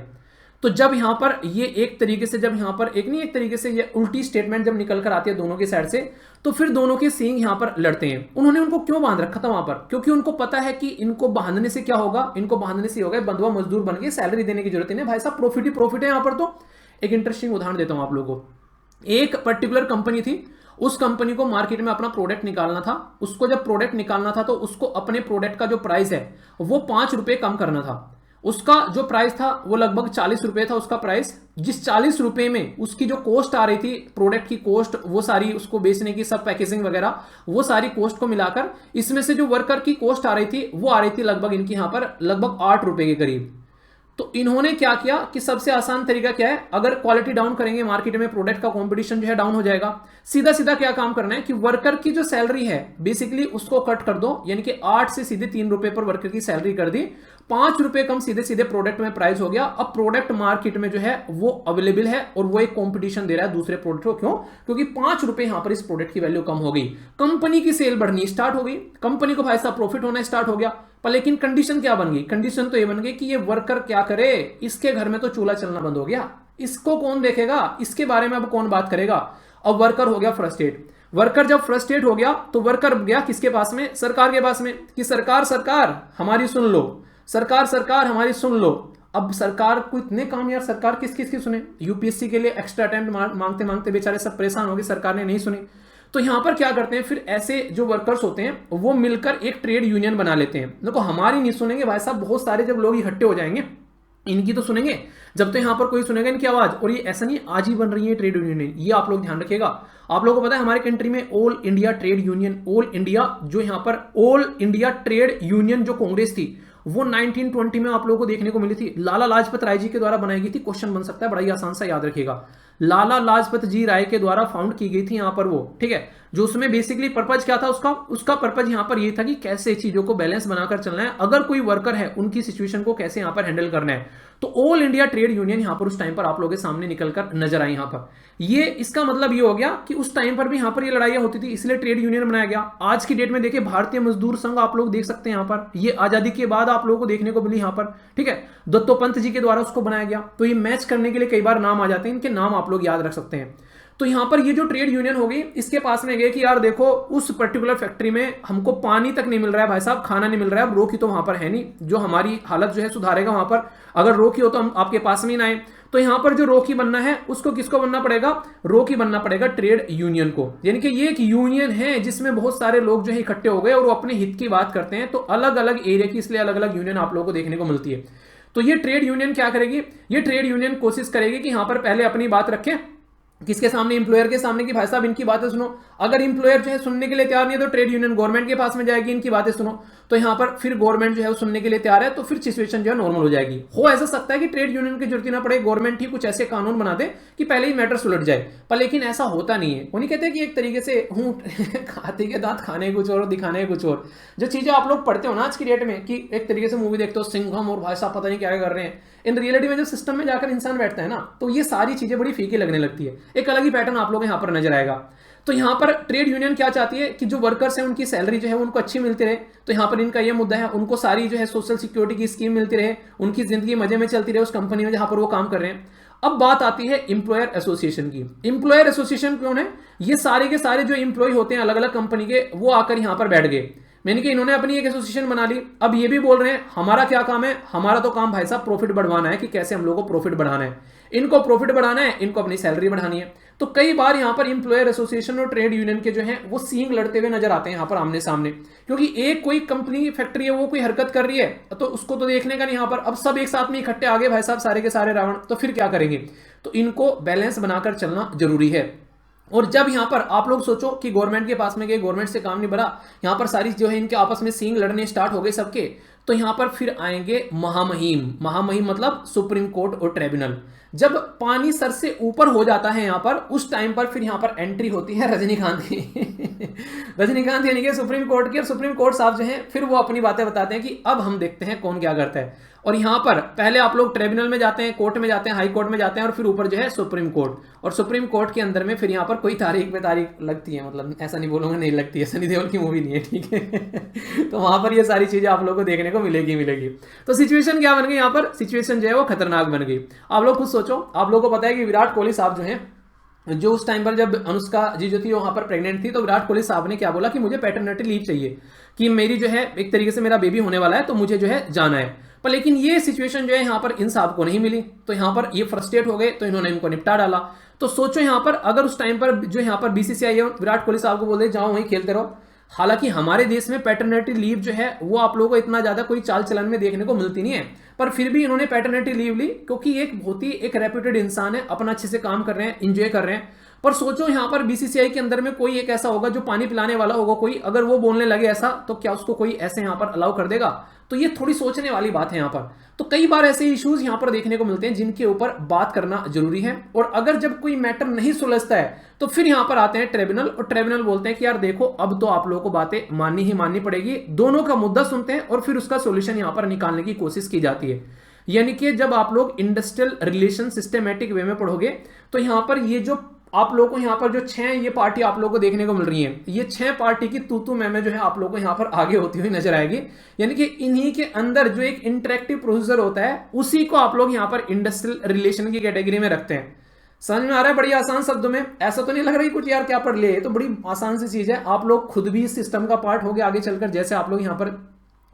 तो जब यहां पर ये एक तरीके से जब यहां पर एक तरीके से ये उल्टी स्टेटमेंट जब निकल कर आती है दोनों की साइड से, तो फिर दोनों के सींग यहां पर लड़ते हैं। उन्होंने उनको क्यों बांध रखा था वहां पर? क्योंकि उनको पता है कि इनको बांधने से क्या होगा, इनको बांधने से होगा बंधुआ मजदूर बन के सैलरी देने की जरूरत नहीं, भाई साहब प्रॉफिट ही प्रॉफिट है यहां पर। तो एक इंटरेस्टिंग उदाहरण देता हूं आप लोगों को। एक पर्टिकुलर कंपनी थी, उस कंपनी को मार्केट में अपना प्रोडक्ट निकालना था। उसको जब प्रोडक्ट निकालना था तो उसको अपने प्रोडक्ट का जो प्राइस है वो 5 रुपए कम करना था। उसका जो प्राइस था वो लगभग 40 रुपए था उसका प्राइस। जिस 40 रुपए में उसकी जो कॉस्ट आ रही थी, प्रोडक्ट की कॉस्ट, वो सारी उसको बेचने की सब पैकेजिंग वगैरह, वो सारी कॉस्ट को मिलाकर इसमें से जो वर्कर की कॉस्ट आ रही थी वो आ रही थी लगभग इनकी यहां पर लगभग 8 रुपए के करीब। तो इन्होंने क्या किया कि सबसे आसान तरीका क्या है, अगर क्वालिटी डाउन करेंगे मार्केट में प्रोडक्ट का कंपटीशन जो है डाउन हो जाएगा। सीधा सीधा क्या काम करना है कि वर्कर की जो सैलरी है बेसिकली उसको कट कर दो, यानी कि 8 से सीधे 3 रुपए पर वर्कर की सैलरी कर दी, 5 रुपए कम सीधे सीधे प्रोडक्ट में प्राइस हो गया। अब प्रोडक्ट मार्केट में जो है वो अवेलेबल है और वो एक कंपटीशन दे रहा है दूसरे प्रोडक्ट को। क्यों? क्योंकि 5 रुपए यहां पर इस प्रोडक्ट की वैल्यू कम हो गई, कंपनी की सेल बढ़नी स्टार्ट हो गई, कंपनी को भाई साहब प्रॉफिट होना स्टार्ट हो गया। पर लेकिन कंडीशन क्या बन गई? कंडीशन तो ये बन गई कि ये वर्कर क्या करे, इसके घर में तो चूल्हा चलना बंद हो गया, इसको कौन देखेगा, इसके बारे में अब कौन बात करेगा। अब वर्कर हो गया फ्रस्ट्रेट। वर्कर जब फ्रस्ट्रेट हो गया तो वर्कर गया किसके पास में? सरकार के पास में, कि सरकार सरकार हमारी सुन लो, सरकार सरकार हमारी सुन लो। अब सरकार को इतने काम यार, सरकार किस किस की सुने? यूपीएससी के लिए एक्स्ट्रा अटेम्प्ट मांगते मांगते बेचारे सब परेशान हो गए, सरकार ने नहीं सुनी। तो यहां पर क्या करते हैं फिर ऐसे जो वर्कर्स होते हैं वो मिलकर एक ट्रेड यूनियन बना लेते हैं। देखो हमारी नहीं सुनेंगे भाई साहब, बहुत सारे जब लोग इकट्ठे हो जाएंगे इनकी तो सुनेंगे, जब तो यहां पर कोई सुनेगा इनकी आवाज। और ये ऐसा नहीं आज ही बन रही है ट्रेड यूनियन, ये आप लोग ध्यान रखिएगा। आप लोगों को पता है हमारे कंट्री में all India trade union, all India जो यहां पर ऑल इंडिया ट्रेड यूनियन जो कांग्रेस थी वो 1920 में आप लोगों को देखने को मिली थी, लाला लाजपत राय जी के द्वारा बनाई गई थी। क्वेश्चन बन सकता है, बड़ा ही आसान सा याद रखिएगा। लाला लाजपत जी राय के द्वारा फाउंड की गई थी यहाँ पर वो, ठीक है। जो उसमें बेसिकली पर्पज क्या था उसका उसका पर्पज यहाँ पर ये था कि कैसे चीजों को बैलेंस बनाकर चलना है, अगर कोई वर्कर है उनकी सिचुएशन को कैसे यहाँ पर हैंडल करना है। तो ऑल इंडिया ट्रेड यूनियन यहाँ पर उस टाइम पर आप लोगों के सामने निकलकर नजर आई यहाँ पर। ये इसका मतलब ये हो गया कि उस टाइम पर भी यहाँ पर ये लड़ाइयाँ होती थी, इसलिए ट्रेड यूनियन बनाया गया। आज की डेट में देखिए भारतीय मजदूर संघ आप लोग देख सकते हैं यहाँ पर, ये आजादी के बाद आप लोगों को देखने को मिली यहाँ पर, ठीक है। दत्तोपंत जी के द्वारा उसको बनाया गया। तो ये मैच करने के लिए कई बार नाम आ जाते हैं, इनके नाम आप लोग याद रख सकते हैं। तो यहां पर ये जो ट्रेड यूनियन होगी इसके पास में गए कि यार देखो उस पर्टिकुलर फैक्ट्री में हमको पानी तक नहीं मिल रहा है भाई साहब, खाना नहीं मिल रहा है, अब रोकी तो वहां पर है नहीं जो हमारी हालत जो है सुधारेगा वहां पर, अगर रोकी हो तो हम आपके पास में ना आए। तो यहां पर जो रोकी बनना है उसको किसको बनना पड़ेगा, रोकी बनना पड़ेगा ट्रेड यूनियन को। यानी कि ये एक यूनियन है जिसमें बहुत सारे लोग जो है इकट्ठे हो गए और वो अपने हित की बात करते हैं। तो अलग अलग एरिया की इसलिए अलग अलग यूनियन आप लोगों को देखने को मिलती है। तो ये ट्रेड यूनियन क्या करेगी, ये ट्रेड यूनियन कोशिश करेगी कि यहां पर पहले अपनी बात रखें किसके सामने, इंप्लॉयर के सामने, कि भाई साहब इनकी बातें सुनो। अगर इंप्लॉयर जो है सुनने के लिए तैयार नहीं है तो ट्रेड यूनियन गवर्नमेंट के पास में जाएगी, इनकी बातें सुनो। तो यहां पर फिर गवर्नमेंट जो है वो सुनने के लिए तैयार है, तो फिर सिचुएशन जो है नॉर्मल हो जाएगी। हो ऐसा सकता है कि ट्रेड यूनियन की जरूरत ही ना पड़े, गवर्नमेंट ही कुछ ऐसे कानून बना दे कि पहले ही मैटर सुलझ जाए। पर लेकिन ऐसा होता नहीं है। वो नहीं कहते कि एक तरीके से हूं हाथी के दांत खाने कुछ और दिखाने कुछ और, जो चीजें आप लोग पढ़ते हो ना आज की डेट में कि एक तरीके से मूवी देखते हो सिंघम और भाई साहब पता नहीं क्या कर रहे हैं, इन रियलिटी में जब सिस्टम में जाकर इंसान बैठता है ना तो ये सारी चीजें बड़ी फीकी लगने लगती है। एक अलग ही पैटर्न आप लोग यहां पर नजर आएगा। तो यहां पर ट्रेड यूनियन क्या चाहती है कि जो वर्कर्स हैं उनकी सैलरी जो है उनको अच्छी मिलती रहे। तो यहां पर इनका यह मुद्दा है, उनको सारी जो है सोशल सिक्योरिटी की स्कीम मिलती रहे, उनकी जिंदगी मजे में चलती रहे उस कंपनी में जहां पर वो काम कर रहे हैं। अब बात आती है इंप्लॉयर एसोसिएशन की। इंप्लॉयर एसोसिएशन कौन है, ये सारे के सारे जो इंप्लॉय होते हैं अलग अलग कंपनी के, वो आकर यहां पर बैठ गए। मैंने कि इन्होंने अपनी एक एसोसिएशन बना ली। अब ये भी बोल रहे हैं हमारा क्या काम है, हमारा तो काम भाई साहब प्रॉफिट बढ़वाना है, कि कैसे हम लोगों को प्रॉफिट बढ़ाना है, इनको प्रॉफिट बढ़ाना है, इनको अपनी सैलरी बढ़ानी है। तो कई बार यहां पर इंप्लॉयर एसोसिएशन और ट्रेड यूनियन के जो हैं वो सींग लड़ते हुए नजर आते हैं यहां पर आमने सामने, क्योंकि एक कोई कंपनी फैक्ट्री है वो कोई हरकत कर रही है तो उसको तो देखने का नहीं यहां पर। अब सब एक साथ में इकट्ठे आ गए भाई साहब सारे के सारे रावण, तो फिर क्या करेंगे। तो इनको बैलेंस बनाकर चलना जरूरी है। और जब यहां पर आप लोग सोचो कि गवर्नमेंट के पास में गए, गवर्नमेंट से काम नहीं बढ़ा, यहां पर सारी जो है इनके आपस में सींग लड़ने स्टार्ट हो गए सबके, तो यहां पर फिर आएंगे महामहिम। महामहिम मतलब सुप्रीम कोर्ट और ट्रिब्यूनल। जब पानी सर से ऊपर हो जाता है यहां पर, उस टाइम पर फिर यहां पर एंट्री होती है रजनीकांत की रजनीकांत यानी कि सुप्रीम कोर्ट की। और सुप्रीम कोर्ट साहब जो है फिर वो अपनी बातें बताते हैं कि अब हम देखते हैं कौन क्या करता है। और यहां पर पहले आप लोग ट्रिब्यूनल में जाते हैं, कोर्ट में जाते हैं, हाई कोर्ट में जाते हैं, और फिर ऊपर जो है सुप्रीम कोर्ट। और सुप्रीम कोर्ट के अंदर में फिर यहां पर कोई तारीख पे तारीख लगती है, मतलब ऐसा नहीं बोलूंगा नहीं लगती है, सनी देओल की मूवी नहीं है, ठीक है तो वहां पर ये सारी चीजें आप लोगों को देखने को मिलेगी। तो सिचुएशन क्या बन गई यहां पर, सिचुएशन जो है वो खतरनाक बन गई। आप लोग खुद सोचो, आप लोगों को पता है कि विराट कोहली साहब जो है, जो उस टाइम पर जब अनुष्का जी जो थी वहां पर प्रेग्नेंट थी, तो विराट कोहली साहब ने क्या बोला कि मुझे पैटर्निटी लीव चाहिए, कि मेरी जो है एक तरीके से मेरा बेबी होने वाला है, तो मुझे जो है जाना है। पर लेकिन ये सिचुएशन जो है यहां पर इन साहब को नहीं मिली, तो यहां पर ये फ्रस्ट्रेट हो गए, तो इन्होंने इनको निपटा डाला। तो सोचो यहां पर अगर उस टाइम पर जो यहां पर बीसीसीआई विराट कोहली साहब को बोल दे जाओ वहीं खेलते रहो। हालांकि हमारे देश में पैटर्निटी लीव जो है वो आप लोगों को इतना ज्यादा कोई चाल चलन में देखने को मिलती नहीं है, पर फिर भी इन्होंने पैटर्निटी लीव ली, क्योंकि एक बहुत ही एक रेप्यूटेड इंसान है, अपना अच्छे से काम कर रहे हैं, इंजॉय कर रहे हैं। पर सोचो यहां पर बीसीसीआई के अंदर में कोई एक ऐसा होगा जो पानी पिलाने वाला होगा कोई, अगर वो बोलने लगे ऐसा, तो क्या उसको कोई ऐसे यहां पर अलाउ कर देगा। तो ये थोड़ी सोचने वाली बात है यहां पर। तो कई बार ऐसे इश्यूज यहां पर देखने को मिलते हैं जिनके ऊपर बात करना जरूरी है। और अगर जब कोई मैटर नहीं सुलझता है तो फिर यहां पर आते हैं ट्रिब्यूनल, और ट्रिब्यूनल बोलते हैं कि यार देखो अब तो आप लोगों को बातें माननी ही माननी पड़ेगी। दोनों का मुद्दा सुनते हैं और फिर उसका सोल्यूशन यहां पर निकालने की कोशिश की जाती है। यानी कि जब आप लोग इंडस्ट्रियल रिलेशन सिस्टमैटिक वे में पढ़ोगे तो यहां पर ये जो आप लोगों को यहां पर जो 6 ये पार्टी आप लोगों को देखने को मिल रही है, ये 6 पार्टी की तू मैं जो है आप लोगों को यहां पर आगे होती हुई नजर आएगी। यानी कि इन्हीं के अंदर जो एक इंटरेक्टिव प्रोसीजर होता है उसी को आप लोग यहां पर इंडस्ट्रियल रिलेशन की कैटेगरी में रखते हैं। समझ में आ रहा है? बड़ी आसान शब्दों में, ऐसा तो नहीं लग रही कुछ यार क्या पढ़ ले, तो बड़ी आसान सी चीज है। आप लोग खुद भी इस सिस्टम का पार्ट हो गए आगे चलकर, जैसे आप लोग यहां पर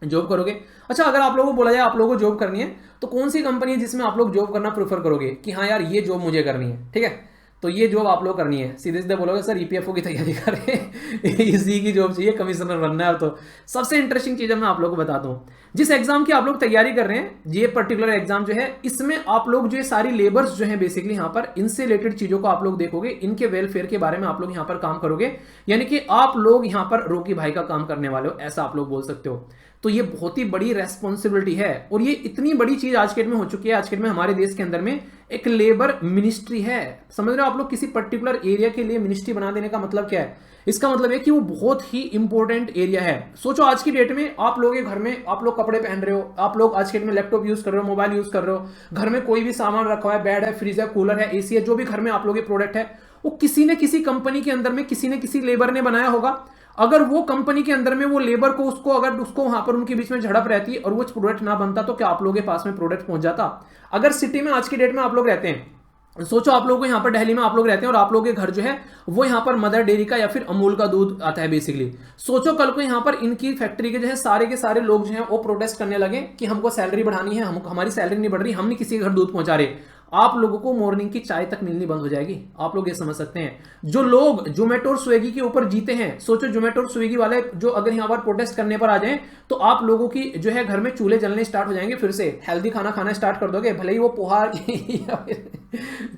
जॉब करोगे। अच्छा, अगर आप लोगों को बोला जाए आप लोगों को जॉब करनी है तो कौन सी कंपनी है जिसमें आप लोग जॉब करना प्रेफर करोगे कि हाँ यार ये जॉब मुझे करनी है, ठीक है, तो ये जॉब आप लोग करनी है। सीधे सीधे बोलोगे सर ईपीएफओ की तैयारी कर रहे हैं इसी की जॉब चाहिए, कमिश्नर बनना है। तो सबसे इंटरेस्टिंग चीज मैं आप लोगों को बताता हूँ, जिस एग्जाम की आप लोग तैयारी कर रहे हैं, ये पर्टिकुलर एग्जाम जो है, इसमें आप लोग जो सारी लेबर्स जो है बेसिकली यहाँ पर इनसे रिलेटेड चीजों को आप लोग देखोगे, इनके वेलफेयर के बारे में आप लोग यहाँ पर काम करोगे। यानी कि आप लोग यहाँ पर रोकी भाई का काम करने वाले हो, ऐसा आप लोग बोल सकते हो। तो ये बहुत ही बड़ी रेस्पॉन्सिबिलिटी है, और ये इतनी बड़ी चीज आज के डेट में हो चुकी है। आज के डेट में हमारे देश के अंदर में एक लेबर मिनिस्ट्री है। समझ रहे हो आप लोग, किसी पर्टिकुलर एरिया के लिए मिनिस्ट्री बना देने का मतलब क्या है? इसका मतलब है कि वो बहुत ही इंपॉर्टेंट एरिया है। सोचो आज की डेट में आप लोग के घर में आप लोग कपड़े पहन रहे हो, आप लोग आज के डेट में लैपटॉप यूज कर रहे हो, मोबाइल यूज कर रहे हो, घर में कोई भी सामान रखा हुआ है, बेड है, फ्रिज है, कूलर है, एसी है, जो भी घर में आप लोग के प्रोडक्ट है, वो किसी न किसी कंपनी के अंदर में किसी न किसी लेबर ने बनाया होगा। अगर वो कंपनी के अंदर में वो लेबर को उसको अगर उसको वहां पर उनके बीच में झड़प रहती और वो प्रोडक्ट ना बनता, तो क्या आप लोगों के पास में प्रोडक्ट पहुंच जाता? अगर सिटी में आज की डेट में आप लोग रहते हैं, सोचो आप लोगों को यहाँ पर दिल्ली में आप लोग रहते हैं और आप लोगों के घर जो है वो यहाँ पर मदर डेयरी का या फिर अमूल का दूध आता है बेसिकली। सोचो कल को यहाँ पर इनकी फैक्ट्री के जो है सारे के सारे लोग जो हैं वो प्रोटेस्ट करने लगे कि हमको सैलरी बढ़ानी है, हमारी सैलरी नहीं बढ़ रही, हम नहीं किसी के घर दूध पहुंचा रहे। आप लोगों को मॉर्निंग की चाय तक मिलनी बंद हो जाएगी। आप लोग ये समझ सकते हैं। जो लोग जोमेटो और स्विगी के ऊपर जीते हैं, सोचो जोमेटो और स्विगी वाले जो अगर यहाँ पर प्रोटेस्ट करने पर आ जाएं, तो आप लोगों की जो है घर में चूल्हे जलने स्टार्ट हो जाएंगे, फिर से हेल्दी खाना खाना स्टार्ट कर दोगे, भले ही वो पोहा या फिर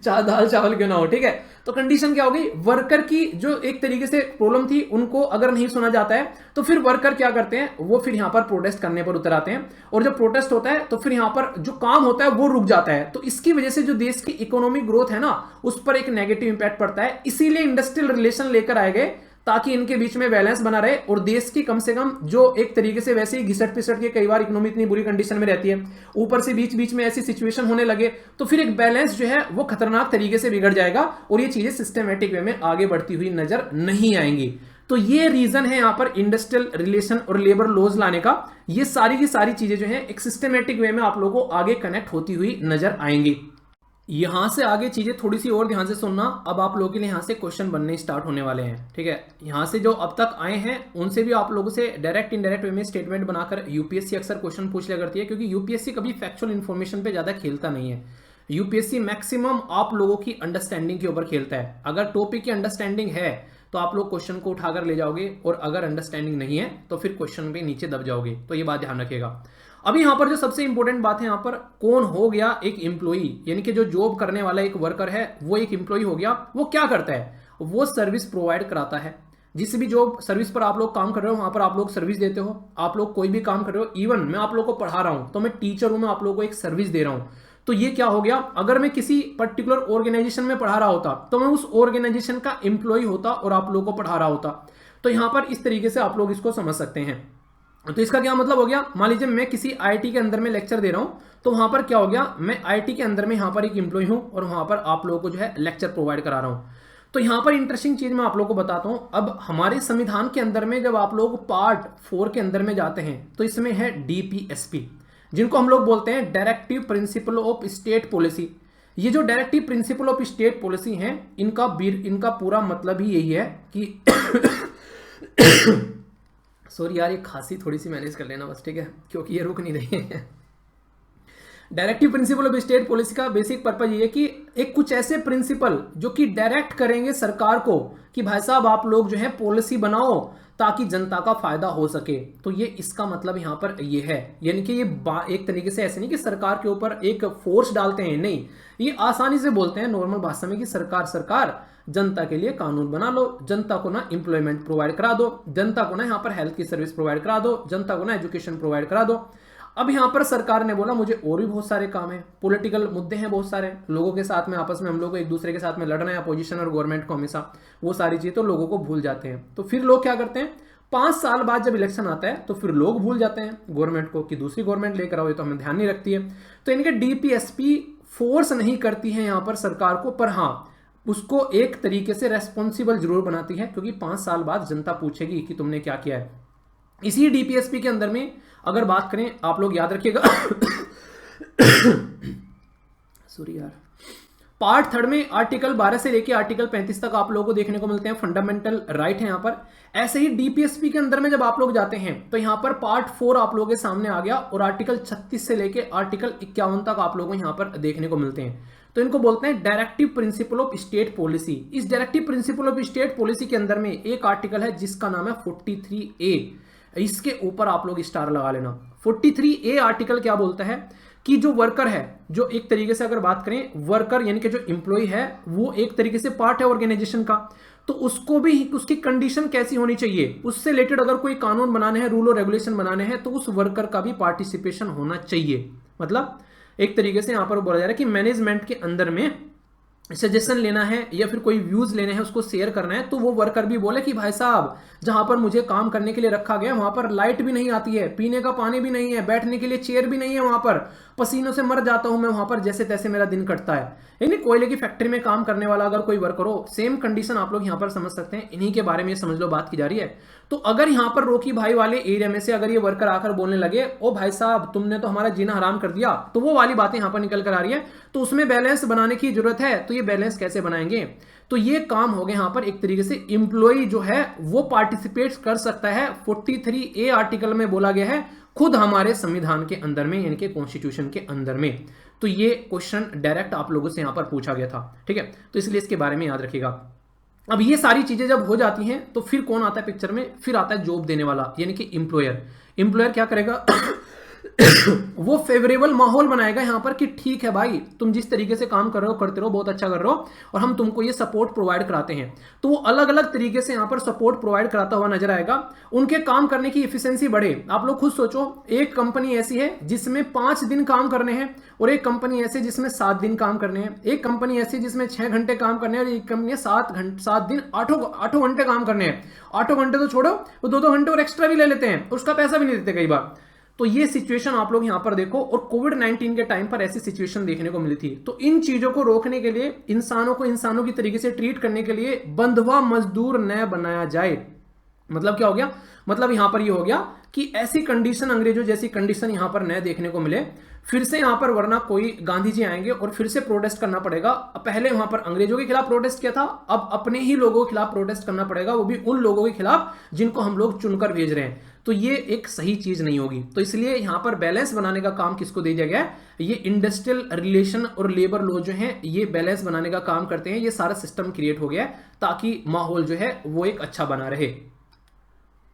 दाल चावल क्यों ना हो, ठीक है। तो कंडीशन क्या होगी? वर्कर की जो एक तरीके से प्रॉब्लम थी उनको अगर नहीं सुना जाता है, तो फिर वर्कर क्या करते हैं, वो फिर यहां पर प्रोटेस्ट करने पर उतर आते हैं। और जब प्रोटेस्ट होता है तो फिर यहां पर जो काम होता है वो रुक जाता है। तो इसकी वजह से जो देश की इकोनॉमिक ग्रोथ है ना, उस पर एक नेगेटिव इंपैक्ट पड़ता है। इसीलिए इंडस्ट्रियल रिलेशन लेकर आए गए, ताकि इनके बीच में बैलेंस बना रहे और देश की कम से कम जो एक तरीके से वैसे ही घिसट पिसट के कई बार इकोनॉमी इतनी बुरी कंडीशन में रहती है, ऊपर से बीच बीच में ऐसी सिचुएशन होने लगे, तो फिर एक बैलेंस जो है वो खतरनाक तरीके से बिगड़ जाएगा और ये चीजें सिस्टमेटिक वे में आगे बढ़ती हुई नजर नहीं आएंगी। तो ये रीजन है यहां पर इंडस्ट्रियल रिलेशन और लेबर लॉज लाने का। ये सारी की सारी चीजें जो है एक सिस्टमेटिक वे में आप लोगों को आगे कनेक्ट होती हुई नजर आएंगी। यहां से आगे चीजें थोड़ी सी और ध्यान से सुनना। अब आप लोगों के लिए यहां से क्वेश्चन बनने स्टार्ट होने वाले हैं, ठीक है। यहां से जो अब तक आए हैं उनसे भी आप लोगों से डायरेक्ट इनडायरेक्ट वे में स्टेटमेंट बनाकर यूपीएससी अक्सर क्वेश्चन पूछ लिया करती है, क्योंकि यूपीएससी कभी फैक्चुअल इन्फॉर्मेशन पे ज्यादा खेलता नहीं है। यूपीएससी मैक्सिमम आप लोगों की अंडरस्टैंडिंग के ऊपर खेलता है। अगर टॉपिक की अंडरस्टैंडिंग है तो आप लोग क्वेश्चन को उठाकर ले जाओगे, और अगर अंडरस्टैंडिंग नहीं है तो फिर क्वेश्चन पे नीचे दब जाओगे। तो ये बात ध्यान रखिएगा। अभी यहां पर जो सबसे इंपॉर्टेंट बात है, यहां पर कौन हो गया एक एम्प्लॉई, यानी कि जो जॉब करने वाला एक वर्कर है वो एक एम्प्लॉई हो गया। वो क्या करता है? वो सर्विस प्रोवाइड कराता है। जिस भी जॉब सर्विस पर आप लोग काम कर रहे हो वहां पर आप लोग सर्विस देते हो। आप लोग कोई भी काम कर रहे हो, इवन मैं आप लोग को पढ़ा रहा हूं तो मैं टीचर हूं, मैं आप लोगों को एक सर्विस दे रहा हूं। तो ये क्या हो गया? अगर मैं किसी पर्टिकुलर ऑर्गेनाइजेशन में पढ़ा रहा होता तो मैं उस ऑर्गेनाइजेशन का एम्प्लॉय होता और आप लोगों को पढ़ा रहा होता। तो यहां पर इस तरीके से आप लोग इसको समझ सकते हैं। तो इसका क्या मतलब हो गया? मान लीजिए मैं किसी आईआईटी के अंदर में लेक्चर दे रहा हूं, तो वहां पर क्या हो गया, मैं आईआईटी के अंदर में यहां पर एक एम्प्लॉय हूं और वहां पर आप लोगों को जो है लेक्चर प्रोवाइड करा रहा हूं। तो यहां पर इंटरेस्टिंग चीज मैं आप लोगों को बताता हूं। अब हमारे संविधान के अंदर में जब आप लोग पार्ट 4 के अंदर में जाते हैं तो इसमें है डीपीएसपी, जिनको हम लोग बोलते हैं directive principle of state policy. ये जो directive principle of state policy है, इनका पूरा मतलब ही यही है कि सॉरी यार, ये खांसी थोड़ी सी मैनेज कर लेना बस, ठीक है, क्योंकि ये रुक नहीं रही है। Directive principle of state policy का बेसिक पर्पज ये है कि एक कुछ ऐसे प्रिंसिपल जो कि डायरेक्ट करेंगे सरकार को कि भाई साहब आप लोग जो है पॉलिसी बनाओ ताकि जनता का फायदा हो सके। तो ये इसका मतलब यहां पर ये है, यानी कि ये एक तरीके से ऐसे नहीं कि सरकार के ऊपर एक फोर्स डालते हैं, नहीं, ये आसानी से बोलते हैं नॉर्मल भाषा में कि सरकार जनता के लिए कानून बना लो, जनता को ना एम्प्लॉयमेंट प्रोवाइड करा दो, जनता को ना यहाँ पर हेल्थ की सर्विस प्रोवाइड करा दो, जनता को ना एजुकेशन प्रोवाइड करा दो। अब यहाँ पर सरकार ने बोला मुझे और भी बहुत सारे काम है, पॉलिटिकल मुद्दे हैं बहुत सारे, लोगों के साथ में आपस में हम लोग को एक दूसरे के साथ में लड़ना है, अपोजिशन और गवर्नमेंट को हमेशा, वो सारी चीजें तो लोगों को भूल जाते हैं। तो फिर लोग क्या करते हैं, 5 साल बाद जब इलेक्शन आता है तो फिर लोग भूल जाते हैं गवर्नमेंट को कि दूसरी गवर्नमेंट लेकर आओ, ये तो हमें ध्यान नहीं रखती है। तो इनके डीपीएसपी फोर्स नहीं करती है यहाँ पर सरकार को, पर हाँ उसको एक तरीके से रेस्पॉन्सिबल जरूर बनाती है, क्योंकि 5 साल बाद जनता पूछेगी कि तुमने क्या किया है। इसी डीपीएसपी के अंदर में अगर बात करें, आप लोग याद रखिएगा सॉरी यार, पार्ट 3 में आर्टिकल 12 से लेकर आर्टिकल 35 तक आप लोगों को देखने को मिलते हैं फंडामेंटल राइट है यहाँ पर। ऐसे ही डीपीएसपी के अंदर में जब आप लोग जाते हैं तो यहाँ पर पार्ट 4 आप लोगों के सामने आ गया, और आर्टिकल 36 से लेकर आर्टिकल 51 तक आप लोगों को यहाँ पर देखने को मिलते हैं। तो इनको बोलते हैं directive principle of state policy. इस directive principle of state policy के अंदर में एक आर्टिकल है जिसका नाम है 43A। इसके ऊपर आप लोग स्टार लगा लेना। 43A आर्टिकल क्या बोलता है कि जो वर्कर है, जो एक तरीके से अगर बात करें वर्कर यानी कि जो एम्प्लॉय है, वो एक तरीके से पार्ट है ऑर्गेनाइजेशन का, तो उसको भी उसकी कंडीशन कैसी होनी चाहिए, उससे रिलेटेड अगर कोई कानून बनाने हैं, रूल और रेगुलेशन बनाने हैं, तो उस वर्कर का भी पार्टिसिपेशन होना चाहिए। मतलब एक तरीके से यहाँ पर बोला जा रहा है कि मैनेजमेंट के अंदर में सजेशन लेना है या फिर कोई व्यूज लेने हैं, उसको शेयर करना है, तो वो वर्कर भी बोले कि भाई साहब जहां पर मुझे काम करने के लिए रखा गया वहां पर लाइट भी नहीं आती है, पीने का पानी भी नहीं है, बैठने के लिए चेयर भी नहीं है, वहां पर पसीनों से मर जाता हूं मैं, वहां पर जैसे तैसे मेरा दिन कटता है। यानी कोयले की फैक्ट्री में काम करने वाला अगर कोई वर्कर हो, सेम कंडीशन आप लोग यहाँ पर समझ सकते हैं। इन्हीं के बारे में समझ लो बात की जा रही है। तो अगर यहाँ पर रोकी भाई वाले एरिया में से अगर ये वर्कर आकर बोलने लगे ओ भाई साहब तुमने तो हमारा जीना हराम कर दिया, तो वो वाली बातें यहाँ पर निकल कर आ रही है, तो उसमें बैलेंस बनाने की जरूरत है। तो ये बैलेंस कैसे बनाएंगे? तो ये काम हो गया यहाँ पर एक तरीके से एम्प्लॉय जो है वो पार्टिसिपेट कर सकता है। 43A आर्टिकल में बोला गया है, खुद हमारे संविधान के अंदर में, यानी कि कॉन्स्टिट्यूशन के अंदर में। तो ये क्वेश्चन डायरेक्ट आप लोगों से यहां पर पूछा गया था, ठीक है। तो इसलिए इसके बारे में याद रखिएगा। अब ये सारी चीजें जब हो जाती हैं तो फिर कौन आता है पिक्चर में? फिर आता है जॉब देने वाला, यानी कि एम्प्लॉयर। एम्प्लॉयर क्या करेगा? वो फेवरेबल माहौल बनाएगा यहां पर कि ठीक है भाई तुम जिस तरीके से काम कर रहे हो करते रहो, बहुत अच्छा कर रहे हो, और हम तुमको ये सपोर्ट प्रोवाइड कराते हैं। तो वो अलग अलग तरीके से यहां पर सपोर्ट प्रोवाइड कराता हुआ नजर आएगा। उनके काम करने की एफिशिएंसी बढ़े। आप लोग खुद सोचो, एक कंपनी ऐसी है जिसमें 5 दिन काम करने हैं, और एक कंपनी ऐसी जिसमें 7 दिन काम करने हैं, एक कंपनी ऐसी जिसमें 6 घंटे काम करने हैं, और एक कंपनी 7 दिन 8 घंटे काम करने हैं। 8 घंटे तो छोड़ो, वो 2 घंटे और एक्स्ट्रा भी ले लेते हैं, उसका पैसा भी नहीं देते कई बार। तो ये सिचुएशन आप लोग यहां पर देखो, और कोविड-19 के टाइम पर ऐसी सिचुएशन देखने को मिली थी। तो इन चीजों को रोकने के लिए, इंसानों को इंसानों की तरीके से ट्रीट करने के लिए बंधुआ मजदूर न बनाया जाए। मतलब क्या हो गया? मतलब यहां पर ये हो गया कि ऐसी कंडीशन, अंग्रेजों जैसी कंडीशन यहां पर न देखने को मिले फिर से यहां पर, वरना कोई गांधी जी आएंगे और फिर से प्रोटेस्ट करना पड़ेगा। पहले वहां पर अंग्रेजों के खिलाफ प्रोटेस्ट किया था, अब अपने ही लोगों के खिलाफ प्रोटेस्ट करना पड़ेगा, वो भी उन लोगों के खिलाफ जिनको हम लोग चुनकर भेज रहे हैं। तो ये एक सही चीज नहीं होगी। तो इसलिए यहां पर बैलेंस बनाने का काम किसको दे दिया गया है? ये इंडस्ट्रियल रिलेशन और लेबर लॉ जो है ये बैलेंस बनाने का काम करते हैं। ये सारा सिस्टम क्रिएट हो गया है ताकि माहौल जो है वो एक अच्छा बना रहे।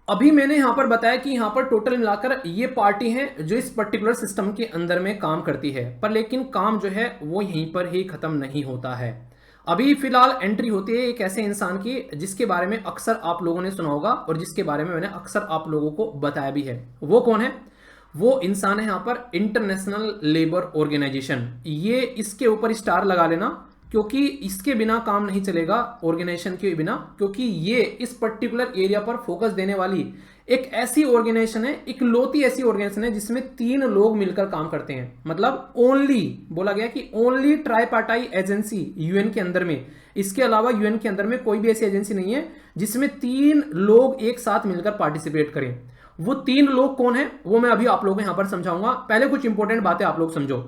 अभी मैंने यहां पर बताया कि यहां पर टोटल मिलाकर ये पार्टी है जो इस पर्टिकुलर सिस्टम के अंदर में काम करती है, पर लेकिन काम जो है वो यहीं पर ही खत्म नहीं होता है। अभी फिलहाल एंट्री होती है एक ऐसे इंसान की जिसके बारे में अक्सर आप लोगों ने सुना होगा और जिसके बारे में मैंने अक्सर आप लोगों को बताया भी है। वो कौन है? वो इंसान है यहां पर इंटरनेशनल लेबर ऑर्गेनाइजेशन। ये इसके ऊपर स्टार लगा लेना, क्योंकि इसके बिना काम नहीं चलेगा, ऑर्गेनाइजेशन के बिना, क्योंकि ये इस पर्टिकुलर एरिया पर फोकस देने वाली एक ऐसी ऑर्गेनाइजेशन है, इकलौती ऐसी ऑर्गेनाइजेशन है जिसमें 3 लोग मिलकर काम करते हैं। मतलब ओनली, बोला गया कि ओनली ट्राइपार्टाई एजेंसी यूएन के अंदर में, इसके अलावा यूएन के अंदर में कोई भी ऐसी एजेंसी नहीं है जिसमें 3 लोग एक साथ मिलकर पार्टिसिपेट करें। वो 3 लोग कौन है वो मैं अभी आप लोगों को यहां पर समझाऊंगा। पहले कुछ इंपॉर्टेंट बातें आप लोग समझो।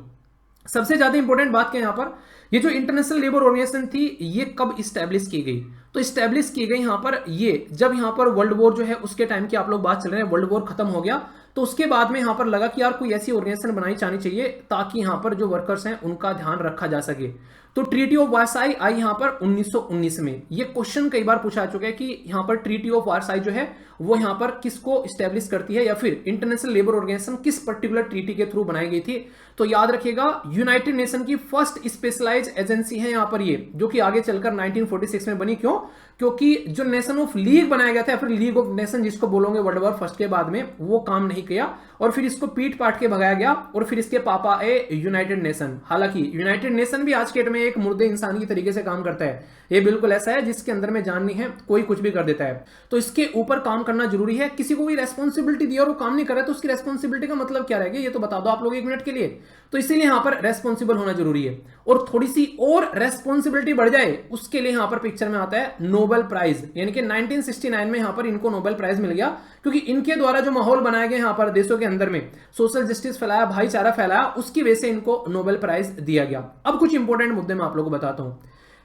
सबसे ज्यादा इंपॉर्टेंट बात क्या है यहां पर, ये जो इंटरनेशनल लेबर ऑर्गेनाइजेशन थी ये कब इस्टेब्लिश की गई? तो इस्टेब्लिश की गई यहां पर ये जब यहां पर वर्ल्ड वॉर जो है उसके टाइम की आप लोग बात चल रहे हैं, वर्ल्ड वॉर खत्म हो गया तो उसके बाद में यहां पर लगा कि यार कोई ऐसी ऑर्गेनाइजेशन बनाई जानी चाहिए ताकि यहां पर जो वर्कर्स हैं उनका ध्यान रखा जा सके। तो ट्रीटी ऑफ वारसाई आई यहां पर 1919 में। ये क्वेश्चन कई बार पूछा चुका है कि यहां पर ट्रीटी ऑफ वारसाई जो है वो यहां पर किसको इस्टेब्लिश करती है, या फिर इंटरनेशनल लेबर ऑर्गेनाइजेशन किस पर्टिकुलर ट्रीटी के थ्रू बनाई गई थी? तो याद रखिएगा यूनाइटेड नेशन की फर्स्ट स्पेशलाइज्ड एजेंसी है यहां पर ये, जो कि आगे चलकर 1946 में बनी। क्यों? क्योंकि जो नेशन ऑफ लीग बनाया गया था, या फिर लीग ऑफ नेशन जिसको बोलोगे वर्ल्ड वॉर फर्स्ट के बाद में, वो काम नहीं किया और फिर इसको पीट पाट के भगाया गया और फिर इसके पापा आए यूनाइटेड नेशन। हालांकि यूनाइटेड नेशन भी आज के डेट में एक मुर्दे इंसान की तरीके से काम करता है। ये बिल्कुल ऐसा है जिसके अंदर में जान नहीं है, कोई कुछ भी कर देता है। तो इसके ऊपर काम करना जरूरी है। किसी को भी रेस्पॉन्सिबिलिटी दी और वो काम नहीं कर रहा है तो उसकी रेस्पॉन्सिबिलिटी का मतलब क्या रहेगा ये तो बता दो आप लोग 1 मिनट के लिए। तो इसीलिए यहां पर रेस्पॉन्सिबल होना जरूरी है। और थोड़ी सी और रेस्पॉन्सिबिलिटी बढ़ जाए उसके लिए यहां पर पिक्चर में आता है नोबेल प्राइज, यानी कि 1969 में यहां पर इनको नोबेल प्राइज मिल गया, क्योंकि इनके द्वारा जो माहौल बनाया गया यहां पर देशों के अंदर में सोशल जस्टिस फैलाया, भाईचारा फैलाया, उसकी वजह से इनको नोबेल प्राइज दिया गया। अब कुछ इंपॉर्टेंट मुद्दे मैं आप लोगों को बताता हूं।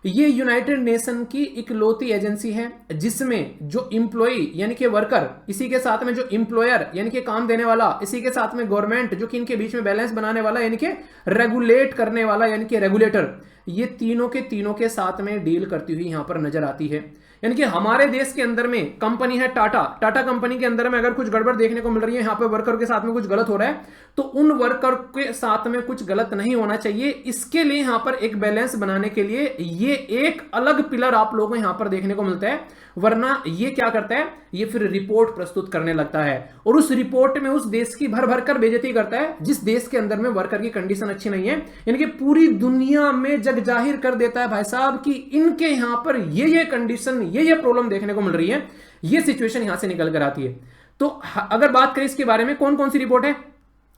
ये यूनाइटेड नेशन की इकलौती एजेंसी है जिसमें जो इंप्लॉई यानी कि वर्कर, इसी के साथ में जो इंप्लॉयर यानी कि काम देने वाला, इसी के साथ में गवर्नमेंट जो कि इनके बीच में बैलेंस बनाने वाला यानी कि रेगुलेट करने वाला यानी कि रेगुलेटर, ये तीनों के साथ में डील करती हुई यहां पर नजर आती है। यानी कि हमारे देश के अंदर में कंपनी है टाटा कंपनी के अंदर में अगर कुछ गड़बड़ देखने को मिल रही है, यहां पे वर्कर के साथ में कुछ गलत हो रहा है, तो उन वर्कर के साथ में कुछ गलत नहीं होना चाहिए। इसके लिए यहां पर एक बैलेंस बनाने के लिए ये एक अलग पिलर आप लोगों को यहां पर देखने को मिलता है। वरना ये क्या करता है, ये फिर रिपोर्ट प्रस्तुत करने लगता है और उस रिपोर्ट में उस देश की भर भर कर बेइज्जती करता है जिस देश के अंदर में वर्कर की कंडीशन अच्छी नहीं है। यानी कि पूरी दुनिया में जग जाहिर कर देता है भाई साहब कि इनके यहां पर ये कंडीशन, ये प्रॉब्लम देखने को मिल रही है, ये सिचुएशन यहां से निकल कर आती है। तो अगर बात करें इसके बारे में कौन कौन सी रिपोर्ट है,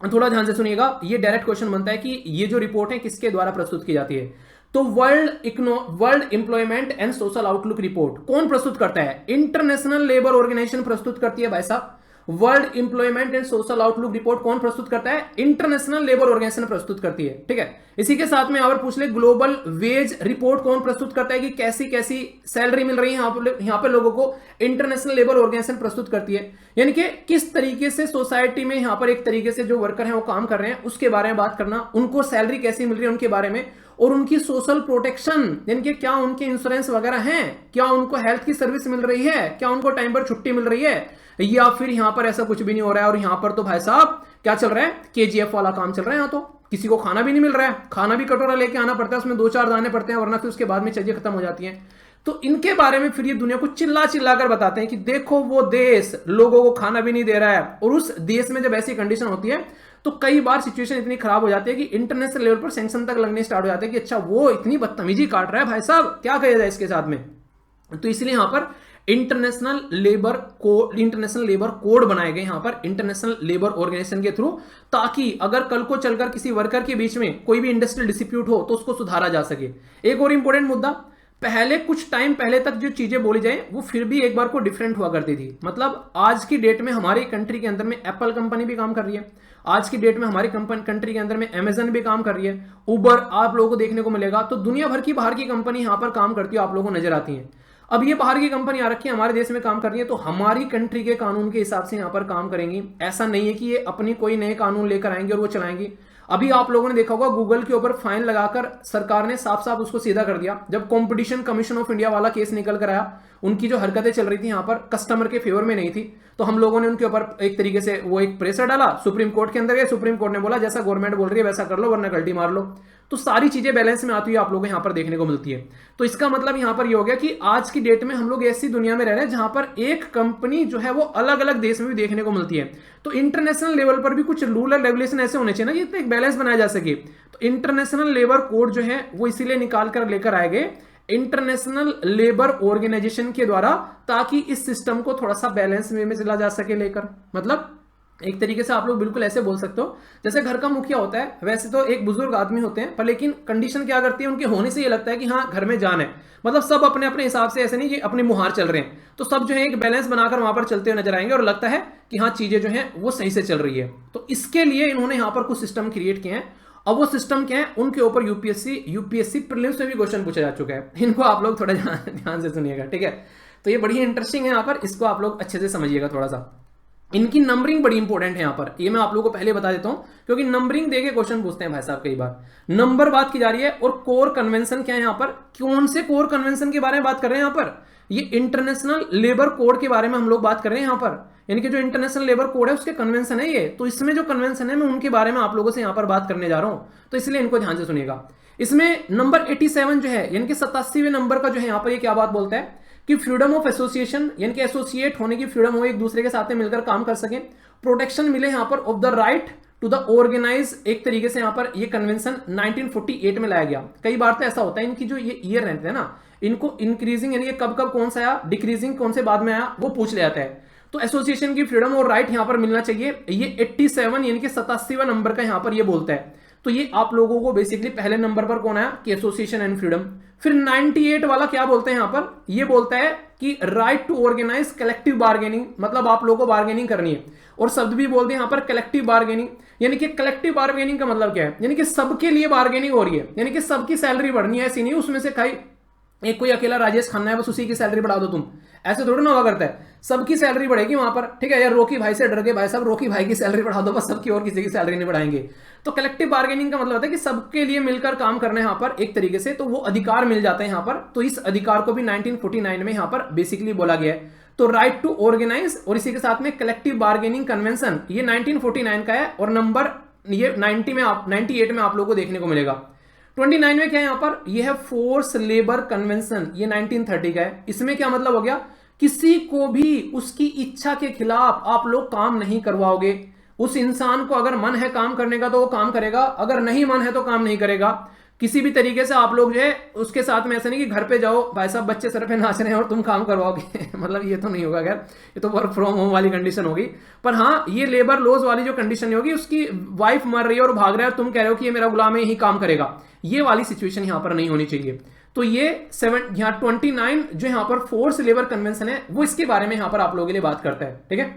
थोड़ा ध्यान से सुनिएगा। ये डायरेक्ट क्वेश्चन बनता है कि ये जो रिपोर्ट है किसके द्वारा प्रस्तुत की जाती है। तो world employment and social outlook report कौन प्रस्तुत करता है, इंटरनेशनल लेबर ऑर्गेनाइजेशन प्रस्तुत करती है भाई साहब। World employment and social outlook report कौन प्रस्तुत करता है, इंटरनेशनल लेबर ऑर्गेनाइजेशन प्रस्तुत करती है। ठीक है, इसी के साथ में और पूछ ले ग्लोबल वेज रिपोर्ट कौन प्रस्तुत करता है कि कैसी कैसी सैलरी मिल रही है यहां पे लोगों को, इंटरनेशनल लेबर ऑर्गेनाइजेशन प्रस्तुत करती है। यानी कि किस तरीके से सोसाइटी में यहां पर एक तरीके से जो वर्कर हैं वो काम कर रहे हैं उसके बारे में बात करना, उनको सैलरी कैसी मिल रही है उनके बारे में, और उनकी सोशल प्रोटेक्शन यानी कि क्या उनके इंश्योरेंस वगैरह हैं, क्या उनको हेल्थ की सर्विस मिल रही है, क्या उनको टाइम पर छुट्टी मिल रही है, या फिर यहां पर ऐसा कुछ भी नहीं हो रहा है। और यहां पर तो भाई साहब क्या चल रहा है, केजीएफ वाला काम चल रहा है। यहां तो किसी को खाना भी नहीं मिल रहा है, खाना भी कटोरा लेके आना पड़ता है, उसमें 2-4 दाने पड़ते हैं, वरना फिर उसके बाद में चीजें खत्म हो जाती हैं। तो इनके बारे में फिर ये दुनिया को चिल्ला चिल्ला कर बताते हैं कि देखो वो देश लोगों को खाना भी नहीं दे रहा है, और उस देश में जब ऐसी कंडीशन होती है तो कई बार सिचुएशन इतनी खराब हो जाती है कि इंटरनेशनल लेवल पर सैंक्शन तक लगने स्टार्ट हो जाते हैं कि अच्छा वो इतनी बदतमीजी काट रहा है भाई साहब, क्या किया जाए इसके साथ में। तो इसलिए यहां पर इंटरनेशनल लेबर कोड बनाए गए यहां पर इंटरनेशनल लेबर ऑर्गेनाइजेशन के थ्रू, ताकि अगर कल को चलकर किसी वर्कर के बीच में कोई भी इंडस्ट्रियल डिस्प्यूट हो तो उसको सुधारा जा सके। एक और इंपॉर्टेंट मुद्दा, पहले कुछ टाइम पहले तक जो चीजें बोली जाए वो फिर भी एक बार को डिफरेंट हुआ करती थी। मतलब आज की डेट में हमारी कंट्री के अंदर में एप्पल कंपनी भी काम कर रही है, आज की डेट में हमारी कंट्री के अंदर में अमेजन भी काम कर रही है, उबर आप लोगों को देखने को मिलेगा। तो दुनिया भर की बाहर की कंपनी यहां पर काम करती है, आप लोगों को नजर आती है। अब ये बाहर की कंपनी आ रखी है, हमारे देश में काम कर रही है, तो हमारी कंट्री के कानून के हिसाब से यहां पर काम करेंगी। ऐसा नहीं है कि ये अपनी कोई नए कानून लेकर आएंगे और वो चलाएंगी। अभी आप लोगों ने देखा होगा गूगल के ऊपर फाइन लगाकर सरकार ने साफ साफ उसको सीधा कर दिया। जब कंपटीशन कमीशन ऑफ इंडिया वाला केस निकल कर आया, उनकी जो हरकतें चल रही थी यहां पर कस्टमर के फेवर में नहीं थी, तो हम लोगों ने उनके ऊपर एक तरीके से वो एक प्रेशर डाला, सुप्रीम कोर्ट के अंदर गए, सुप्रीम कोर्ट ने बोला जैसा गवर्नमेंट बोल रही है वैसा कर लो वरना गलती मार लो। तो सारी चीजें बैलेंस में आती हुई आप लोगों को यहां पर देखने को मिलती है। तो इसका मतलब यहां पर ये हो गया कि आज की डेट में हम लोग ऐसी दुनिया में रह रहे हैं जहां पर एक कंपनी जो है वो अलग अलग देश में भी देखने को मिलती है। तो इंटरनेशनल लेवल पर भी कुछ रूल और रेगुलेशन ऐसे होने चाहिए ना कि एक बैलेंस बनाया जा सके। तो इंटरनेशनल लेबर कोड जो है वो इसीलिए निकाल कर लेकर आए गए इंटरनेशनल लेबर ऑर्गेनाइजेशन के द्वारा, ताकि इस सिस्टम को थोड़ा सा बैलेंस में चला जा सके लेकर। मतलब एक तरीके से आप लोग बिल्कुल ऐसे बोल सकते हो जैसे घर का मुखिया होता है, वैसे तो एक बुजुर्ग आदमी होते हैं, पर लेकिन कंडीशन क्या करती है उनके होने से ये लगता है कि हाँ घर में जान है। मतलब सब अपने अपने हिसाब से, ऐसे नहीं कि अपनी मुहार चल रहे हैं, तो सब जो है एक बैलेंस बनाकर वहां पर चलते हुए नजर आएंगे और लगता है कि हाँ चीजें जो है वो सही से चल रही है। तो इसके लिए इन्होंने यहां पर कुछ सिस्टम क्रिएट किए हैं। अब वो सिस्टम क्या है, उनके ऊपर यूपीएससी प्रीलिम्स में भी क्वेश्चन पूछा जा चुका है। इनको आप लोग थोड़ा ध्यान से सुनिएगा, ठीक है। तो ये बड़ी इंटरेस्टिंग है, यहाँ पर इसको आप लोग अच्छे से समझिएगा थोड़ा सा। इनकी नंबरिंग बड़ी इंपॉर्टेंट है यहाँ पर, ये मैं आप लोगों को पहले बता देता हूं, क्योंकि नंबरिंग देके क्वेश्चन पूछते हैं भाई साहब कई बार। नंबर बात की जा रही है, और कोर कन्वेंशन क्या है यहाँ पर, कौन से कोर कन्वेंशन के बारे में बात कर रहे हैं यहाँ पर, ये इंटरनेशनल लेबर कोड के बारे में हम लोग बात कर रहे हैं यहाँ पर। यानी कि जो इंटरनेशनल लेबर कोड है उसके कन्वेंशन है ये, तो इसमें जो कन्वेंशन है मैं उनके बारे में आप लोगों से यहाँ पर बात करने जा रहा हूं, तो इसलिए इनको ध्यान से सुनिएगा। इसमें नंबर 87 जो है, यानी कि 87वें नंबर का जो है यहाँ पर ये क्या बात बोलता है कि फ्रीडम ऑफ एसोसिएशन, यानी कि एसोसिएट होने की फ्रीडम हो, एक दूसरे के साथ में मिलकर काम कर सके, प्रोटेक्शन मिले यहाँ पर of the right to the organize. एक तरीके से यहाँ पर ये कन्वेंशन 1948 में लाया गया। कई बार तो ऐसा होता है इनकी जो ये ईयर रहते हैं ना, इनको इंक्रीजिंग यानी कि कब कब कौन सा आया, डिक्रीजिंग कौन से बाद में आया, वो पूछ लिया जाता है। तो एसोसिएशन की फ्रीडम और राइट यहां पर मिलना चाहिए, ये 87 यानी कि 87वां नंबर का यहां पर ये बोलता है। तो ये आप लोगों को बेसिकली पहले नंबर पर कौन आया कि एसोसिएशन एंड फ्रीडम। फिर 98 वाला क्या बोलते हैं यहां पर, ये बोलता है कि right to organize collective bargaining, मतलब आप लोगों को बार्गेनिंग करनी है। और शब्द भी बोलते हैं यहां पर कलेक्टिव बार्गेनिंग, यानी कि कलेक्टिव बार्गेनिंग का मतलब क्या है, यानी कि सबके लिए बार्गेनिंग हो रही है, यानी कि सबकी सैलरी बढ़नी है, ऐसी नहीं उसमें से एक कोई अकेला राजेश खन्ना है बस उसी की सैलरी बढ़ा दो तुम, ऐसे थोड़ी ना हुआ करता है, सबकी सैलरी बढ़ेगी वहां पर, ठीक है। यार रॉकी भाई से डर के भाई साहब रॉकी भाई की सैलरी बढ़ा दो बस, सबकी और किसी की सैलरी नहीं बढ़ाएंगे। तो कलेक्टिव बार्गेनिंग का मतलब होता है कि सबके लिए मिलकर काम करना है यहाँ पर एक तरीके से, तो वो अधिकार मिल जाता है यहाँ पर। तो इस अधिकार को भी 1949 में यहाँ पर बेसिकली बोला गया है। तो राइट टू ऑर्गेनाइज और इसी के साथ में कलेक्टिव बार्गेनिंग कन्वेंशन, ये 1949 का है, और नंबर ये 98 में आप लोगों को देखने को मिलेगा। 29 में क्या है यहां पर, ये है फोर्स लेबर कन्वेंशन, ये 1930 का है। इसमें क्या मतलब हो गया, किसी को भी उसकी इच्छा के खिलाफ आप लोग काम नहीं करवाओगे। उस इंसान को अगर मन है काम करने का तो वो काम करेगा, अगर नहीं मन है तो काम नहीं करेगा। किसी भी तरीके से आप लोग जो है उसके साथ में ऐसा नहीं कि घर पे जाओ भाई साहब बच्चे सर पे नाच रहे हैं और तुम काम करवाओगे मतलब ये तो नहीं होगा, खैर ये तो वर्क फ्रॉम होम वाली कंडीशन होगी। पर हाँ, ये लेबर लॉज वाली जो कंडीशन होगी, उसकी वाइफ मर रही है और भाग रहा है और तुम कह रहे हो कि ये मेरा गुलाम है, यही काम करेगा, ये वाली सिचुएशन यहां पर नहीं होनी चाहिए। तो ये 29 जो यहां पर फोर्स लेबर कन्वेंशन है, वो इसके बारे में यहां पर आप लोगों के लिए बात करता है, ठीक है।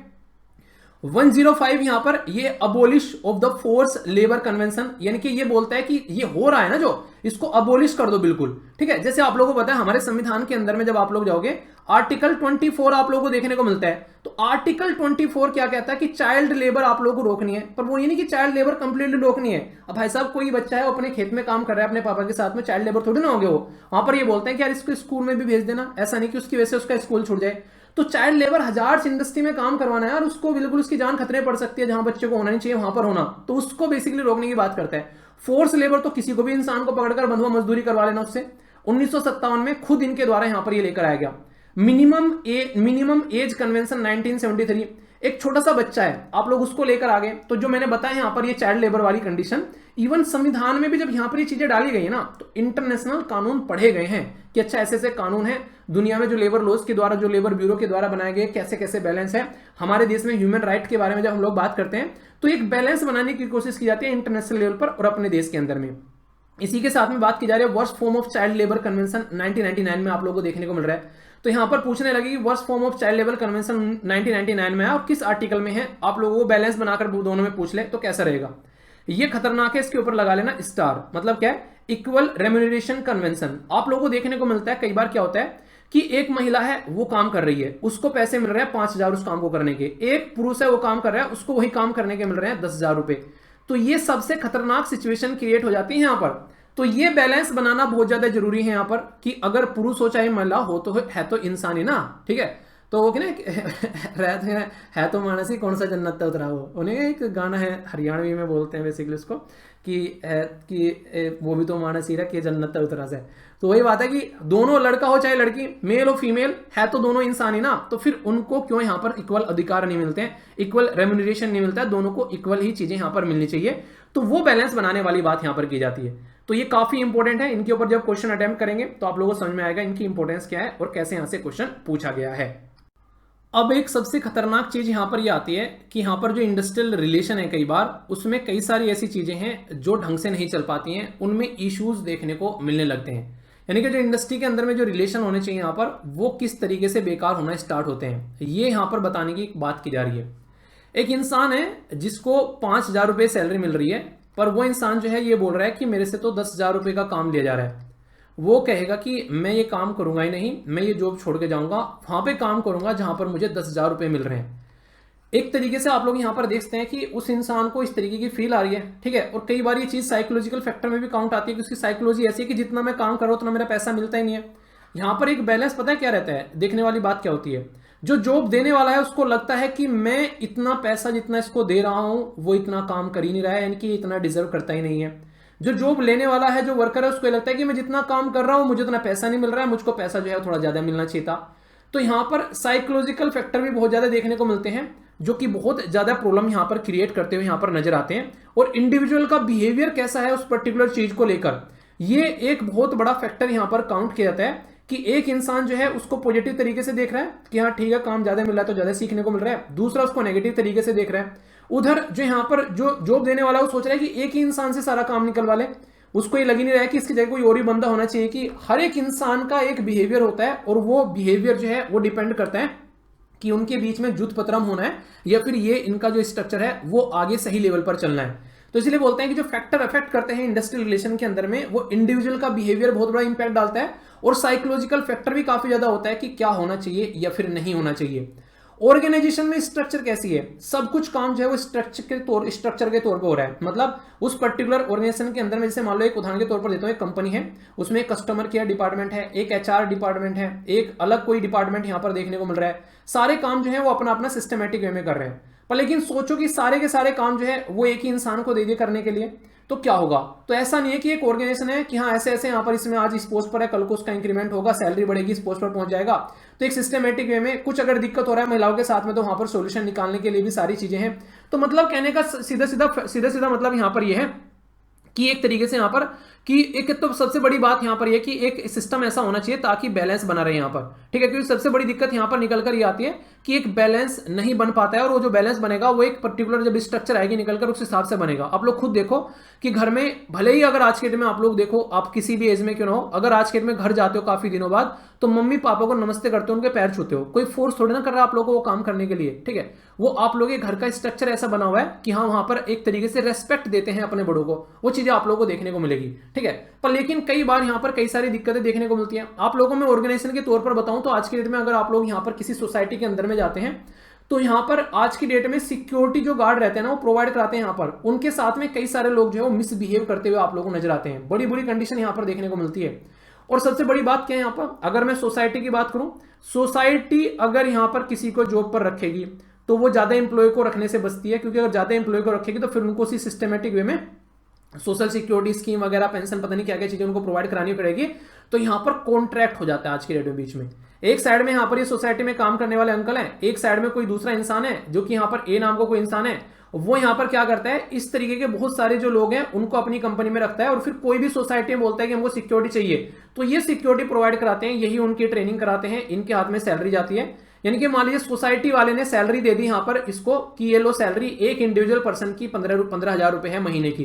105 यहां पर ये abolish of the force labour convention, यानी कि ये बोलता है कि ये हो रहा है ना जो, इसको अबोलिश कर दो बिल्कुल, ठीक है। जैसे आप लोगों को पता है हमारे संविधान के अंदर में जब आप लोग जाओगे आर्टिकल 24 आप लोगों को देखने को मिलता है। तो आर्टिकल 24 क्या कहता है कि चाइल्ड लेबर आप लोगों को रोकनी है, पर वो ये नहीं कि चाइल्ड लेबर कंप्लीटली रोकनी है। अब भाई साहब कोई बच्चा है अपने खेत में काम कर रहा है अपने पापा के साथ में, चाइल्ड लेबर थोड़ी ना होंगे वो। वहां पर ये बोलते हैं कि यार इसको स्कूल में भी भेज देना, ऐसा नहीं कि उसकी वजह से उसका स्कूल छूट जाए। तो चाइल्ड लेबर हजार इंडस्ट्री में काम करवाना है और उसको बिल्कुल उसकी जान खतरे पड़ सकती है, जहां बच्चे को होना नहीं चाहिए वहां पर होना, तो उसको बेसिकली रोकने की बात करता है। फोर्स लेबर तो किसी को भी इंसान को पकड़कर बंधुआ मजदूरी करवा लेना उससे। 1957 में खुद इनके द्वारा यहां पर ये लेकर आया गया। मिनिमम एज कन्वेंशन 1973, एक छोटा सा बच्चा है आप लोग उसको लेकर आ गए। तो जो मैंने बताया यहां पर ये चाइल्ड लेबर वाली कंडीशन, इवन संविधान में भी जब यहां पर ये चीजें डाली गई है ना, तो इंटरनेशनल कानून पढ़े गए हैं कि अच्छा ऐसे ऐसे कानून है दुनिया में जो लेबर लॉज के द्वारा, जो लेबर ब्यूरो के द्वारा बनाए गए, कैसे कैसे बैलेंस है। हमारे देश में ह्यूमन राइट के बारे में जब हम लोग बात करते हैं तो एक बैलेंस बनाने की कोशिश की जाती है इंटरनेशनल लेवल पर और अपने देश के अंदर में। इसी के साथ में बात की जा रही है worst form of child labour convention 1999 में आप लोगों को देखने को मिल रहा है। तो यहां पर पूछने लगी कि worst form of child labour convention 1999 में है और किस आर्टिकल में है, आप लोगों को बैलेंस बनाकर दोनों में पूछ ले तो कैसा रहेगा। ये खतरनाक है, इसके ऊपर लगा लेना स्टार, मतलब क्या है, इक्वल रेम्यूनरेशन कन्वेंशन। आप लोगों को देखने को मिलता है कई बार क्या होता है कि एक महिला है वो काम कर रही है, उसको पैसे मिल रहे हैं 5,000 उस काम को करने के, एक पुरुष है वो काम कर रहा है उसको वही काम करने के मिल रहे हैं 10,000 रुपए। तो ये सबसे खतरनाक सिचुएशन क्रिएट हो जाती है यहां पर। तो ये बैलेंस बनाना बहुत ज्यादा जरूरी है यहाँ पर कि अगर पुरुष हो चाहे महिला हो तो है तो इंसान ही ना, ठीक है। तो वो क्या है तो मानस ही कौन सा जन्नत था उतरा, वो उन्हें एक गाना है हरियाणवी में बोलते हैं बेसिकली उसको कि वो भी तो मानस ही रहा कि जन्नत उतरा से। तो वही बात है कि दोनों लड़का हो चाहे लड़की, मेल हो फीमेल, है तो दोनों इंसान ही ना, तो फिर उनको क्यों यहाँ पर इक्वल अधिकार नहीं मिलते हैं, इक्वल रेम्यूनरेशन नहीं मिलता है, दोनों को इक्वल ही चीजें यहाँ पर मिलनी चाहिए। तो वो बैलेंस बनाने वाली बात यहाँ पर की जाती है। तो ये काफी इंपॉर्टेंट है, इनके ऊपर जब क्वेश्चन अटेम्प्ट करेंगे तो आप लोगों को समझ में आएगा इनकी इंपॉर्टेंस क्या है और कैसे यहां से क्वेश्चन पूछा गया है। अब एक सबसे खतरनाक चीज यहां पर ये आती है कि यहां पर जो इंडस्ट्रियल रिलेशन है कई बार उसमें कई सारी ऐसी चीजें हैं जो ढंग से नहीं चल पाती हैं, उनमें इश्यूज देखने को मिलने लगते हैं। यानी कि जो इंडस्ट्री के अंदर में जो रिलेशन होने चाहिए यहाँ पर वो किस तरीके से बेकार होना स्टार्ट होते हैं, ये यहाँ पर बताने की बात की जा रही है। एक इंसान है जिसको 5,000 रुपये सैलरी मिल रही है, पर वो इंसान जो है ये बोल रहा है कि मेरे से तो 10,000 रुपये का काम लिया जा रहा है। वो कहेगा कि मैं ये काम करूंगा ही नहीं, मैं ये जॉब छोड़ के जाऊंगा, वहां पे काम करूंगा जहां पर मुझे 10,000 रुपये मिल रहे हैं। एक तरीके से आप लोग यहां पर देखते हैं कि उस इंसान को इस तरीके की फील आ रही है, ठीक है। और कई बार ये चीज साइकोलॉजिकल फैक्टर में भी काउंट आती है कि उसकी साइकोलॉजी ऐसी है कि जितना मैं काम कर रहा हूं उतना मेरा पैसा मिलता ही नहीं है। यहां पर एक बैलेंस पता है क्या रहता है, देखने वाली बात क्या होती है, जो जॉब देने वाला है उसको लगता है कि मैं इतना पैसा जितना इसको दे रहा हूं वो इतना काम कर ही नहीं रहा है, यानी कि इतना डिजर्व करता ही नहीं है। जो जॉब लेने वाला है, जो वर्कर है, उसको लगता है कि मैं जितना काम कर रहा हूं मुझे उतना पैसा नहीं मिल रहा है, मुझको पैसा जो है थोड़ा ज्यादा मिलना चाहिए था। तो यहां पर साइकोलॉजिकल फैक्टर भी बहुत ज्यादा देखने को मिलते हैं जो कि बहुत ज्यादा प्रॉब्लम यहां पर क्रिएट करते हुए यहां पर नजर आते हैं। और इंडिविजुअल का बिहेवियर कैसा है उस पर्टिकुलर चीज को लेकर, ये एक बहुत बड़ा फैक्टर यहां पर काउंट किया जाता है कि एक इंसान जो है उसको पॉजिटिव तरीके से देख रहा है कि हाँ ठीक है काम ज्यादा मिल रहा है तो ज्यादा सीखने को मिल रहा है, दूसरा उसको नेगेटिव तरीके से देख रहा है। उधर जो यहाँ पर जो जॉब देने वाला है वो सोच रहा है कि एक ही इंसान से सारा काम निकलवा ले, उसको ये लग ही नहीं रहा है कि इसकी जगह कोई और ही बंदा होना चाहिए, कि हर एक इंसान का एक बिहेवियर होता है और वो बिहेवियर जो है वो डिपेंड करता है कि उनके बीच में जुत पतरम होना है या फिर ये इनका जो स्ट्रक्चर है वो आगे सही लेवल पर चलना है। तो इसलिए बोलते हैं कि जो फैक्टर अफेक्ट करते हैं इंडस्ट्रियल रिलेशन के अंदर में, वो इंडिविजुअल का बिहेवियर बहुत बड़ा इंपैक्ट डालता है, और साइकोलॉजिकल फैक्टर भी काफी ज्यादा होता है कि क्या होना चाहिए या फिर नहीं होना चाहिए। ऑर्गेनाइजेशन में स्ट्रक्चर कैसी है, सब कुछ काम जो है वो स्ट्रक्चर के तौर पे हो रहा है। मतलब उस पर्टिकुलर ऑर्गेनाइजेशन के अंदर में, जैसे मान लो एक उदाहरण के तौर पर देता हूँ, एक कंपनी है, उसमें एक कस्टमर केयर डिपार्टमेंट है, एक एचआर डिपार्टमेंट है, एक अलग कोई डिपार्टमेंट यहाँ पर देखने को मिल रहा है। सारे काम जो है वो अपना अपना सिस्टमेटिक वे में कर रहे हैं, पर लेकिन सोचो कि सारे के सारे काम जो है वो एक ही इंसान को दे दिए करने के लिए, तो क्या होगा। तो ऐसा नहीं है कि एक ऑर्गेनाइजेशन है कि हाँ ऐसे ऐसे यहाँ पर इसमें आज इस पोस्ट पर है, कल को उसका इंक्रीमेंट होगा, सैलरी बढ़ेगी, इस पोस्ट पर पहुंच जाएगा। तो एक सिस्टमेटिक वे में कुछ अगर दिक्कत हो रहा है महिलाओं के साथ में, तो वहां पर सोल्यूशन निकालने के लिए भी सारी चीजें हैं। तो मतलब कहने का सीधा सीधा मतलब यहाँ पर यह है कि एक तरीके से यहाँ पर कि एक तो सबसे बड़ी बात यहाँ पर यह कि एक सिस्टम ऐसा होना चाहिए ताकि बैलेंस बना रहे यहाँ पर, ठीक है। क्योंकि सबसे बड़ी दिक्कत यहाँ पर निकल कर ये आती है कि एक बैलेंस नहीं बन पाता है, और वो जो बैलेंस बनेगा वो एक पर्टिकुलर जब स्ट्रक्चर आएगी निकलकर उस हिसाब से बनेगा। आप लोग खुद देखो कि घर में भले ही अगर आज के डेट में आप लोग देखो, आप किसी भी एज में क्यों ना हो, अगर आज के डेट में घर जाते हो काफी दिनों बाद, तो मम्मी पापा को नमस्ते करते हो, उनके पैर छूते हो, कोई फोर्स थोड़ी ना कर रहा है आप लोगों को वो काम करने के लिए, ठीक है। वो आप लोग के घर का स्ट्रक्चर ऐसा बना हुआ है कि हाँ वहां पर एक तरीके से रेस्पेक्ट देते हैं अपने बड़ों को, वो चीजें आप लोगों को देखने को मिलेगी, ठीक है। पर लेकिन कई बार यहाँ पर कई सारी दिक्कतें देखने को मिलती हैं। आप लोगों में ऑर्गेनाइजेशन के तौर पर बताऊं तो आज की डेट में अगर आप लोग यहाँ पर किसी सोसाइटी के अंदर में जाते हैं, तो यहाँ पर आज की डेट में सिक्योरिटी जो गार्ड रहते हैं ना, वो प्रोवाइड कराते हैं यहाँ पर, उनके साथ में कई सारे लोग जो है वो मिसबिहेव करते हुए आप लोगों को नजर आते हैं। बड़ी बुरी कंडीशन यहाँ पर देखने को मिलती है। और सबसे बड़ी बात क्या है यहाँ पर, अगर मैं सोसाइटी की बात करूं, सोसाइटी अगर यहाँ पर किसी को जॉब पर रखेगी तो वो ज्यादा एम्प्लॉय को रखने से बचती है, क्योंकि अगर ज्यादा एम्प्लॉय को रखेगी तो फिर उनको उसी सिस्टमेटिक वे में सोशल सिक्योरिटी स्कीम वगैरह, पेंशन, पता नहीं क्या क्या चीजें उनको प्रोवाइड करानी पड़ेगी। तो यहाँ पर कॉन्ट्रैक्ट हो जाता है आज के डेट में बीच में। एक साइड में यहाँ पर ये सोसाइटी में काम करने वाले अंकल हैं, एक साइड में कोई दूसरा इंसान है जो कि यहाँ पर ए नाम का कोई इंसान है, वो यहाँ पर क्या करता है, इस तरीके के बहुत सारे जो लोग हैं उनको अपनी कंपनी में रखता है, और फिर कोई भी सोसाइटी में बोलता है कि हमको सिक्योरिटी चाहिए, तो ये सिक्योरिटी प्रोवाइड कराते हैं, यही उनकी ट्रेनिंग कराते हैं, इनके हाथ में सैलरी जाती है। यानी कि मान लीजिए सोसाइटी वाले ने सैलरी दे दी यहाँ पर इसको कि ये लो सैलरी एक इंडिविजुअल पर्सन की 15,000 रुपए है महीने की।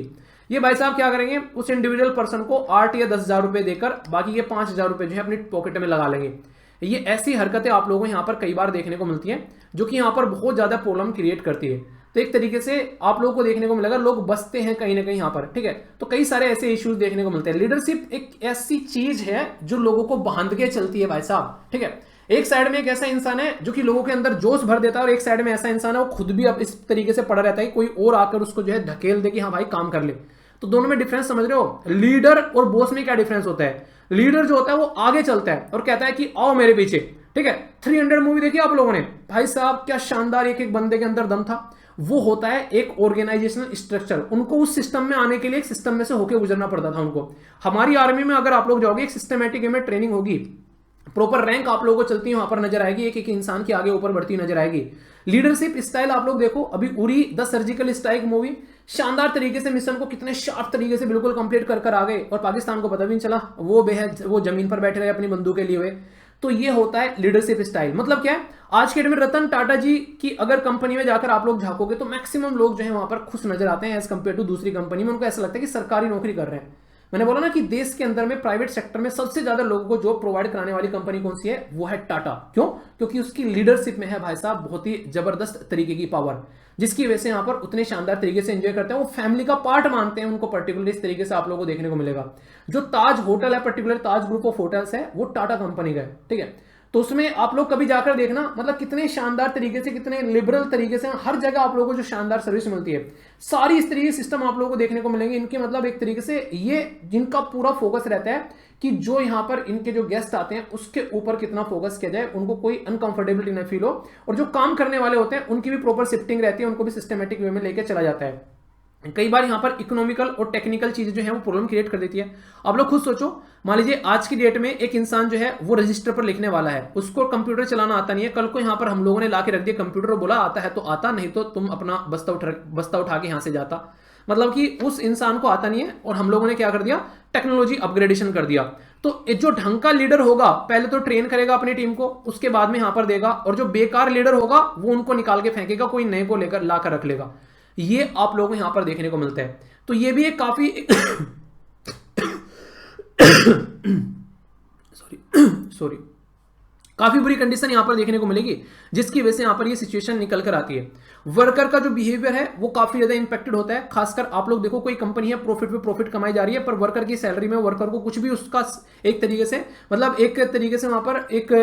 ये भाई साहब क्या करेंगे, उस इंडिविजुअल पर्सन को 8 या 10,000 रुपए देकर बाकी ये 5,000 रुपए जो है अपनी पॉकेट में लगा लेंगे। ये ऐसी हरकतें आप लोगों को यहाँ पर कई बार देखने को मिलती हैं, जो कि यहाँ पर बहुत ज्यादा प्रॉब्लम क्रिएट करती है। तो एक तरीके से आप लोगों को देखने को मिलेगा लोग बसते हैं कहीं ना कहीं यहाँ पर, ठीक है। तो कई सारे ऐसे इश्यूज देखने को मिलते हैं। लीडरशिप एक ऐसी चीज है जो लोगों को बांध के चलती है भाई साहब, ठीक है। एक साइड में एक ऐसा इंसान है जो कि लोगों के अंदर जोश भर देता है, और एक साइड में ऐसा इंसान है वो खुद भी अब इस तरीके से पड़ा रहता है कोई और आकर उसको जो है धकेल दे कि हाँ भाई काम कर ले। तो दोनों में डिफरेंस समझ रहे हो, लीडर और बॉस में क्या डिफरेंस होता है। लीडर जो होता है वो आगे चलता है और कहता है कि आओ मेरे पीछे, ठीक है। 300 मूवी देखी आप लोगों ने, भाई साहब क्या शानदार एक एक बंदे के अंदर दम था। वो होता है एक ऑर्गेनाइजेशनल स्ट्रक्चर, उनको उस सिस्टम में आने के लिए एक सिस्टम में से होकर गुजरना पड़ता था उनको। हमारी आर्मी में अगर आप लोग जाओगे, एक सिस्टमेटिक वे में ट्रेनिंग होगी, प्रॉपर रैंक आप लोगों को चलती है वहां पर नजर आएगी, एक एक इंसान की आगे ऊपर बढ़ती नजर आएगी। लीडरशिप स्टाइल आप लोग देखो, अभी Uri the surgical strike movie शानदार तरीके से मिशन को कितने शार्प तरीके से बिल्कुल कंप्लीट कर आ गए, और पाकिस्तान को पता भी नहीं चला, वो बेहद वो जमीन पर बैठे रहे अपनी बंदूकें लिए हुए। तो ये होता है लीडरशिप स्टाइल। मतलब क्या है, आज के डेट में रतन टाटा जी की अगर कंपनी में जाकर आप लोग झांकोगे तो मैक्सिमम लोग जो है वहां पर खुश नजर आते हैं एज कंपेयर टू दूसरी कंपनी में। उनको ऐसा लगता है कि सरकारी नौकरी कर रहे हैं। मैंने बोला ना कि देश के अंदर में प्राइवेट सेक्टर में सबसे ज्यादा लोगों को जॉब प्रोवाइड कराने वाली कंपनी कौन सी है, वो है टाटा। क्यों? क्योंकि उसकी लीडरशिप में है भाई साहब बहुत ही जबरदस्त तरीके की पावर, जिसकी वजह से यहां पर उतने शानदार तरीके से एंजॉय करते हैं, वो फैमिली का पार्ट मानते हैं उनको। पर्टिकुलर इस तरीके से आप लोगों को देखने को मिलेगा। जो ताज होटल है, particular Taj group of hotels है, वो टाटा कंपनी का है, ठीक है। तो उसमें आप लोग कभी जाकर देखना, मतलब कितने शानदार तरीके से, कितने लिबरल तरीके से हर जगह आप लोगों को जो शानदार सर्विस मिलती है, सारी इस तरीके सिस्टम आप लोगों को देखने को मिलेंगे। इनके मतलब एक तरीके से ये जिनका पूरा फोकस रहता है कि जो यहाँ पर इनके जो गेस्ट आते हैं उसके ऊपर कितना फोकस किया जाए, उनको कोई अनकंफर्टेबिलिटी न फील हो, और जो काम करने वाले होते हैं उनकी भी प्रॉपर शिफ्टिंग रहती है, उनको भी सिस्टमेटिक वे में लेकर चला जाता है। कई बार यहाँ पर इकोनॉमिकल और टेक्निकल चीजें जो है वो प्रॉब्लम क्रिएट कर देती है। आप लोग खुद सोचो, मान लीजिए आज की डेट में एक इंसान जो है वो रजिस्टर पर लिखने वाला है, उसको कंप्यूटर चलाना आता नहीं है। कल को यहाँ पर हम लोगों ने ला के रख दिया कंप्यूटर और बोला आता है तो आता, नहीं तो तुम अपना बस्ता उठा के यहाँ से जाता। मतलब कि उस इंसान को आता नहीं है, और हम लोगों ने क्या कर दिया, टेक्नोलॉजी अपग्रेडेशन कर दिया। तो जो ढंग का लीडर होगा पहले तो ट्रेन करेगा अपनी टीम को, उसके बाद में यहाँ पर देगा, और जो बेकार लीडर होगा वो उनको निकाल के फेंकेगा, कोई नए को लेकर ला कर रख लेगा। ये आप लोगों को यहां पर देखने को मिलता है। तो ये भी एक काफी सॉरी काफी बुरी कंडीशन यहां पर देखने को मिलेगी, जिसकी वजह से यहां पर ये सिचुएशन निकल कर आती है। वर्कर का जो बिहेवियर है वो काफी ज्यादा इंपैक्टेड होता है। खासकर आप लोग देखो, कोई कंपनी है, प्रॉफिट पे प्रॉफिट कमाई जा रही है, पर वर्कर की सैलरी में वर्कर को कुछ भी उसका एक तरीके से वहां पर एक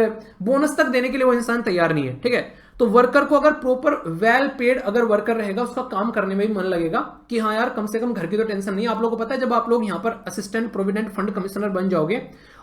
बोनस तक देने के लिए वो इंसान तैयार नहीं है। ठीक है, तो वर्कर को अगर प्रॉपर वेल पेड अगर वर्कर रहेगा, उसका काम करने में भी मन लगेगा कि हाँ यार कम से कम घर की तो टेंशन नहीं है। आप लोगों को पता है, जब आप लोग यहाँ पर असिस्टेंट प्रोविडेंट फंड कमिश्नर बन जाओगे,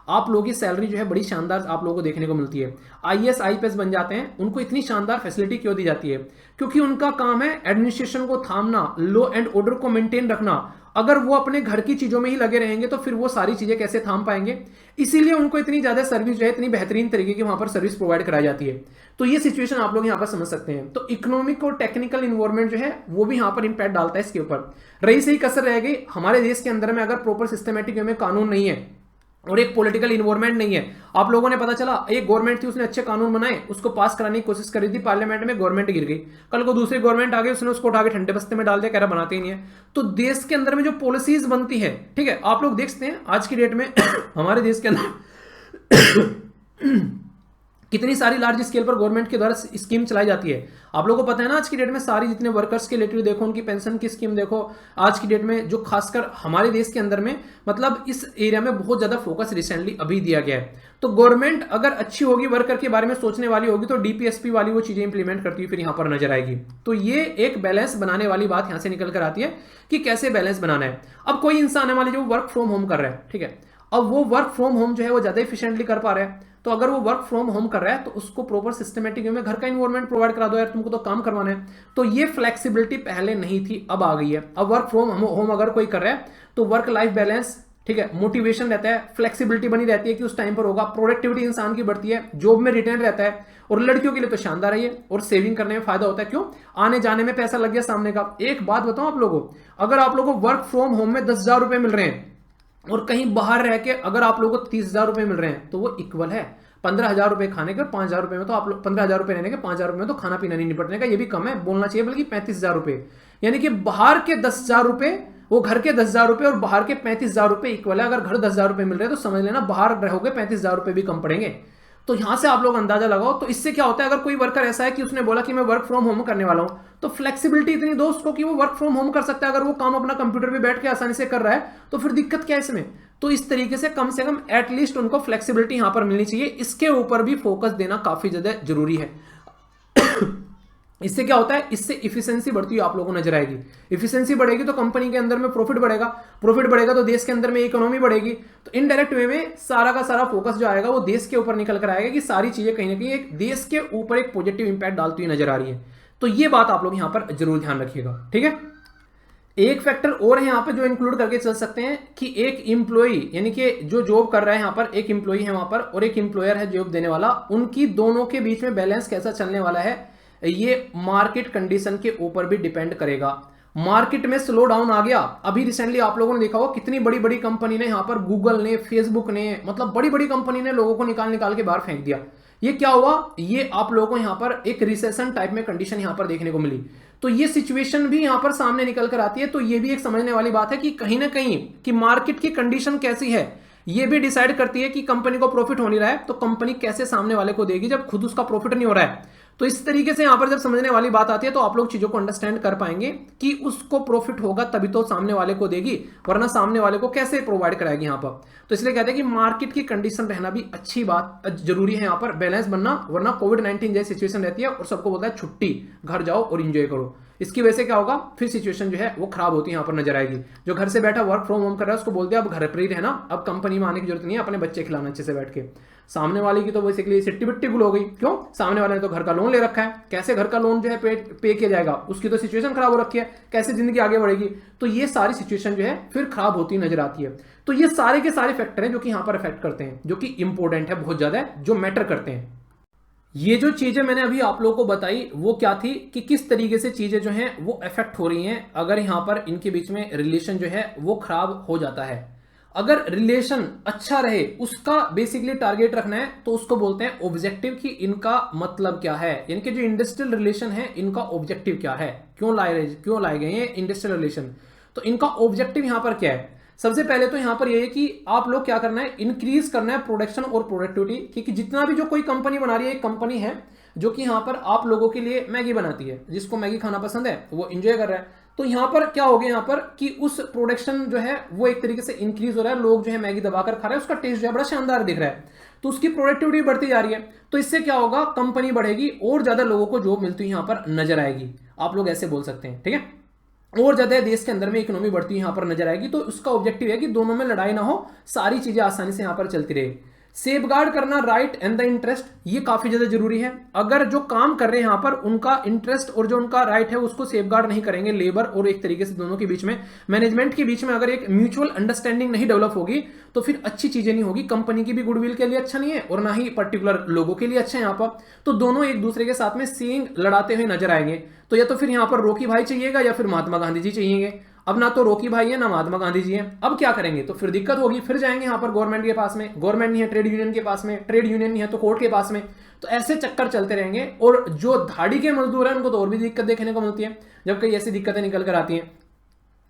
आप लोगों की सैलरी जो है बड़ी शानदार आप लोगों को देखने को मिलती है। आईएएस आईपीएस बन जाते हैं, उनको इतनी शानदार फैसिलिटी क्यों दी जाती है? क्योंकि उनका काम है एडमिनिस्ट्रेशन को थामना, लॉ एंड ऑर्डर को मेंटेन रखना। अगर वो अपने घर की चीजों में ही लगे रहेंगे तो फिर वो सारी चीजें कैसे थाम पाएंगे? इसीलिए उनको इतनी ज्यादा सर्विस जो है, इतनी बेहतरीन तरीके की वहां पर सर्विस प्रोवाइड कराई जाती है। तो ये सिचुएशन आप लोग यहाँ पर समझ सकते हैं। तो इकोनॉमिक और टेक्निकल इन्वायरमेंट जो है वो भी यहाँ पर इंपैक्ट डालता है इसके ऊपर। रही सही कसर रह गई हमारे देश के अंदर में, अगर प्रॉपर सिस्टमेटिक वे में कानून नहीं है और एक पॉलिटिकल इन्वायरमेंट नहीं है। आप लोगों ने पता चला, एक गवर्नमेंट थी, उसने अच्छे कानून बनाए, उसको पास कराने की कोशिश करी थी पार्लियामेंट में, गवर्नमेंट गिर गई। कल को दूसरी गवर्नमेंट आ गई, उसने उसको उठा के ठंडे बस्ते में डाल दिया, कह रहा बनाते ही नहीं है। तो देश के अंदर में जो पॉलिसीज बनती है, ठीक है, आप लोग देखते हैं आज की डेट में हमारे देश के अंदर कितनी सारी लार्ज स्केल पर गवर्नमेंट के द्वारा स्कीम चलाई जाती है। आप लोगों को पता है ना, आज की डेट में सारी जितने वर्कर्स के रिलेटेड देखो, उनकी पेंशन की स्कीम देखो, आज की डेट में जो खासकर हमारे देश के अंदर में मतलब इस एरिया में बहुत ज्यादा फोकस रिसेंटली अभी दिया गया है। तो गवर्नमेंट अगर अच्छी होगी, वर्कर के बारे में सोचने वाली होगी, तो डीपीएसपी वाली वो चीजें इंप्लीमेंट करती हुई फिर यहां पर नजर आएगी। तो ये एक बैलेंस बनाने वाली बात यहां से निकल कर आती है कि कैसे बैलेंस बनाना है। अब कोई इंसान है, मान लीजिए वो वर्क फ्रॉम होम कर रहा है, ठीक है, अब वो वर्क फ्रॉम होम जो है वो ज्यादा एफिशिएंटली कर पा रहा है। तो अगर वो वर्क फ्रॉम होम कर रहा है तो उसको प्रॉपर सिस्टमेटिक वे में घर का इन्वायरमेंट प्रोवाइड करा दो यार, तुमको तो काम करवाना है। तो ये फ्लेक्सिबिलिटी पहले नहीं थी, अब आ गई है। अब वर्क फ्रॉम होम अगर कोई कर रहा है तो वर्क लाइफ बैलेंस, ठीक है, मोटिवेशन रहता है, फ्लेक्सिबिलिटी बनी रहती है कि उस टाइम पर होगा, प्रोडक्टिविटी इंसान की बढ़ती है, जॉब में रिटर्न रहता है। और लड़कियों के लिए तो शानदार है ये, और सेविंग करने में फायदा होता है। क्यों? आने जाने में पैसा लग गया सामने का। एक बात बताऊं आप लोगों को, अगर आप लोगों को वर्क फ्रॉम होम में 10,000 रुपए मिल रहे हैं और कहीं बाहर रह के अगर आप लोगों को 30,000 रुपए मिल रहे हैं, तो वो इक्वल है। 15,000 रुपए खाने के, 5,000 रुपए में तो आप लोग 15,000 रुपए रहने के, 5,000 रुपए में तो खाना पीना नहीं निपटने का, ये भी कम है, बोलना चाहिए बल्कि 35,000 रुपए। यानी कि बाहर के 10,000 रुपए, वो घर के 10,000 रुपए और बाहर के 35,000 रुपए इक्वल है। अगर घर 10,000 रुपए मिल रहे हैं तो समझ लेना बाहर रहोगे 35,000 रुपए भी कम पड़ेंगे। तो यहां से आप लोग अंदाजा लगाओ। तो इससे क्या होता है, अगर कोई वर्कर ऐसा है कि उसने बोला कि मैं वर्क फ्रॉम होम करने वाला हूं, तो फ्लेक्सिबिलिटी इतनी दो उसको कि वो वर्क फ्रॉम होम कर सकता है। अगर वो काम अपना कंप्यूटर पे बैठ के आसानी से कर रहा है तो फिर दिक्कत क्या है इसमें? तो इस तरीके से कम एटलीस्ट उनको फ्लेक्सिबिलिटी यहां पर मिलनी चाहिए। इसके ऊपर भी फोकस देना काफी ज्यादा जरूरी है। इससे क्या होता है, इससे इफिशिएंसी बढ़ती हुई आप लोगों को नजर आएगी। इफिशिएंसी बढ़ेगी तो कंपनी के अंदर में प्रॉफिट बढ़ेगा, प्रॉफिट बढ़ेगा तो देश के अंदर में इकोनॉमी बढ़ेगी। तो इनडायरेक्ट वे में सारा का सारा फोकस जो आएगा वो देश के ऊपर निकल कर आएगा कि सारी चीजें कहीं ना कहीं एक देश के ऊपर एक पॉजिटिव इंपैक्ट डालती हुई नजर आ रही है। तो ये बात आप लोग यहां पर जरूर ध्यान रखिएगा, ठीक है। एक फैक्टर और है यहाँ पे जो इंक्लूड करके चल सकते हैं कि एक एम्प्लॉई, यानी कि जो जॉब कर रहा है यहाँ पर, एक एम्प्लॉई है वहां पर और एक एम्प्लॉयर है जॉब देने वाला, उनकी दोनों के बीच में बैलेंस कैसा चलने वाला है, ये मार्केट कंडीशन के ऊपर भी डिपेंड करेगा। मार्केट में स्लो डाउन आ गया, अभी रिसेंटली आप लोगों ने देखा होगा कितनी बड़ी बड़ी कंपनी ने यहाँ पर, गूगल ने, फेसबुक ने, मतलब बड़ी बड़ी कंपनी ने लोगों को निकाल निकाल के बाहर फेंक दिया। ये क्या हुआ, ये आप लोगों को यहाँ पर एक रिसेशन टाइप में कंडीशन यहाँ पर देखने को मिली। तो ये सिचुएशन भी यहाँ पर सामने निकल कर आती है। तो ये भी एक समझने वाली बात है कि कहीं ना कहीं कि मार्केट की कंडीशन कैसी है, ये भी डिसाइड करती है कि कंपनी को प्रॉफिट हो नहीं रहा है तो कंपनी कैसे सामने वाले को देगी जब खुद उसका प्रॉफिट नहीं हो रहा है। तो इस तरीके से यहां पर जब समझने वाली बात आती है तो आप लोग चीजों को अंडरस्टैंड कर पाएंगे कि उसको प्रॉफिट होगा तभी तो सामने वाले को देगी, वरना सामने वाले को कैसे प्रोवाइड कराएगी यहां पर। तो इसलिए कहते हैं कि मार्केट की कंडीशन रहना भी अच्छी बात, जरूरी है यहां पर बैलेंस बनना, वरना कोविड-19 जैसी सिचुएशन रहती है और सबको बोलता है छुट्टी, घर जाओ और इंजॉय करो। इसकी वजह से क्या होगा, फिर सिचुएशन जो है वो खराब होती है यहां पर नजर आएगी। जो घर से बैठा वर्क फ्रॉम होम कर रहा है उसको बोल दिया अब घर पर ही रहना, अब कंपनी में आने की जरूरत नहीं है, अपने बच्चे खिलाना अच्छे से बैठ के। सामने वाले की तो बेसिकली सिट्टी बिट्टी गुल हो गई। क्यों? सामने वाले ने तो घर का लोन ले रखा है, कैसे घर का लोन जो है पे किया जाएगा, उसकी तो सिचुएशन खराब हो रखी है, कैसे जिंदगी आगे बढ़ेगी। तो ये सारी सिचुएशन जो है फिर खराब होती नजर आती है। तो ये सारे के सारे फैक्टर हैं जो कि यहां पर अफेक्ट करते हैं, जो कि इंपॉर्टेंट है, बहुत ज्यादा जो मैटर करते हैं। ये जो चीजें मैंने अभी आप लोगों को बताई वो क्या थी कि किस तरीके से चीजें जो हैं वो अफेक्ट हो रही हैं अगर यहां पर इनके बीच में रिलेशन जो है वो खराब हो जाता है। अगर रिलेशन अच्छा रहे उसका बेसिकली टारगेट रखना है तो उसको बोलते हैं ऑब्जेक्टिव, कि इनका मतलब क्या है, यानी कि जो इंडस्ट्रियल रिलेशन है इनका ऑब्जेक्टिव क्या है, क्यों लाए गए हैं इंडस्ट्रियल रिलेशन। तो इनका ऑब्जेक्टिव यहां पर क्या है, सबसे पहले तो यहां पर यह है कि आप लोग क्या करना है, इंक्रीज करना है प्रोडक्शन और प्रोडक्टिविटी, क्योंकि जितना भी जो कोई कंपनी बना रही है, एक कंपनी है जो कि यहां पर आप लोगों के लिए मैगी बनाती है, जिसको मैगी खाना पसंद है वो इंजॉय कर रहा है, तो यहां पर क्या हो गया यहां पर कि उस प्रोडक्शन जो है वो एक तरीके से इंक्रीज हो रहा है, लोग जो है मैगी दबाकर खा रहे हैं, उसका टेस्ट जो है बड़ा शानदार दिख रहा है, तो उसकी प्रोडक्टिविटी बढ़ती जा रही है, तो इससे क्या होगा, कंपनी बढ़ेगी और ज्यादा लोगों को जॉब मिलती है यहां पर नजर आएगी, आप लोग ऐसे बोल सकते हैं, ठीक है, और ज्यादा देश के अंदर में इकोनॉमी बढ़ती यहां पर नजर आएगी, तो उसका ऑब्जेक्टिव है कि दोनों में लड़ाई ना हो, सारी चीजें आसानी से यहां पर चलती रहे। सेफगार्ड करना राइट एंड द इंटरेस्ट, ये काफी ज्यादा जरूरी है, अगर जो काम कर रहे हैं यहां पर उनका इंटरेस्ट और जो उनका राइट है उसको सेफगार्ड नहीं करेंगे, लेबर और एक तरीके से दोनों के बीच में, मैनेजमेंट के बीच में अगर एक म्यूचुअल अंडरस्टैंडिंग नहीं डेवलप होगी तो फिर अच्छी चीजें नहीं होगी, कंपनी की भी गुडविल के लिए अच्छा नहीं है और ना ही पर्टिकुलर लोगों के लिए अच्छा है यहां पर, तो दोनों एक दूसरे के साथ में सींग लड़ाते हुए नजर आएंगे, तो या तो फिर यहां पर रोकी भाई चाहिएगा या फिर महात्मा गांधी जी चाहिए, अब ना तो रोकी भाई है ना महात्मा गांधी जी हैं, अब क्या करेंगे, तो फिर दिक्कत होगी, फिर जाएंगे यहां पर गवर्नमेंट के पास में, गवर्नमेंट नहीं है ट्रेड यूनियन के पास में, ट्रेड यूनियन नहीं है तो कोर्ट के पास में, तो ऐसे चक्कर चलते रहेंगे, और जो धाड़ी के मजदूर हैं उनको तो और भी दिक्कत देखने को मिलती है जब कई ऐसी दिक्कतें निकल कर आती हैं।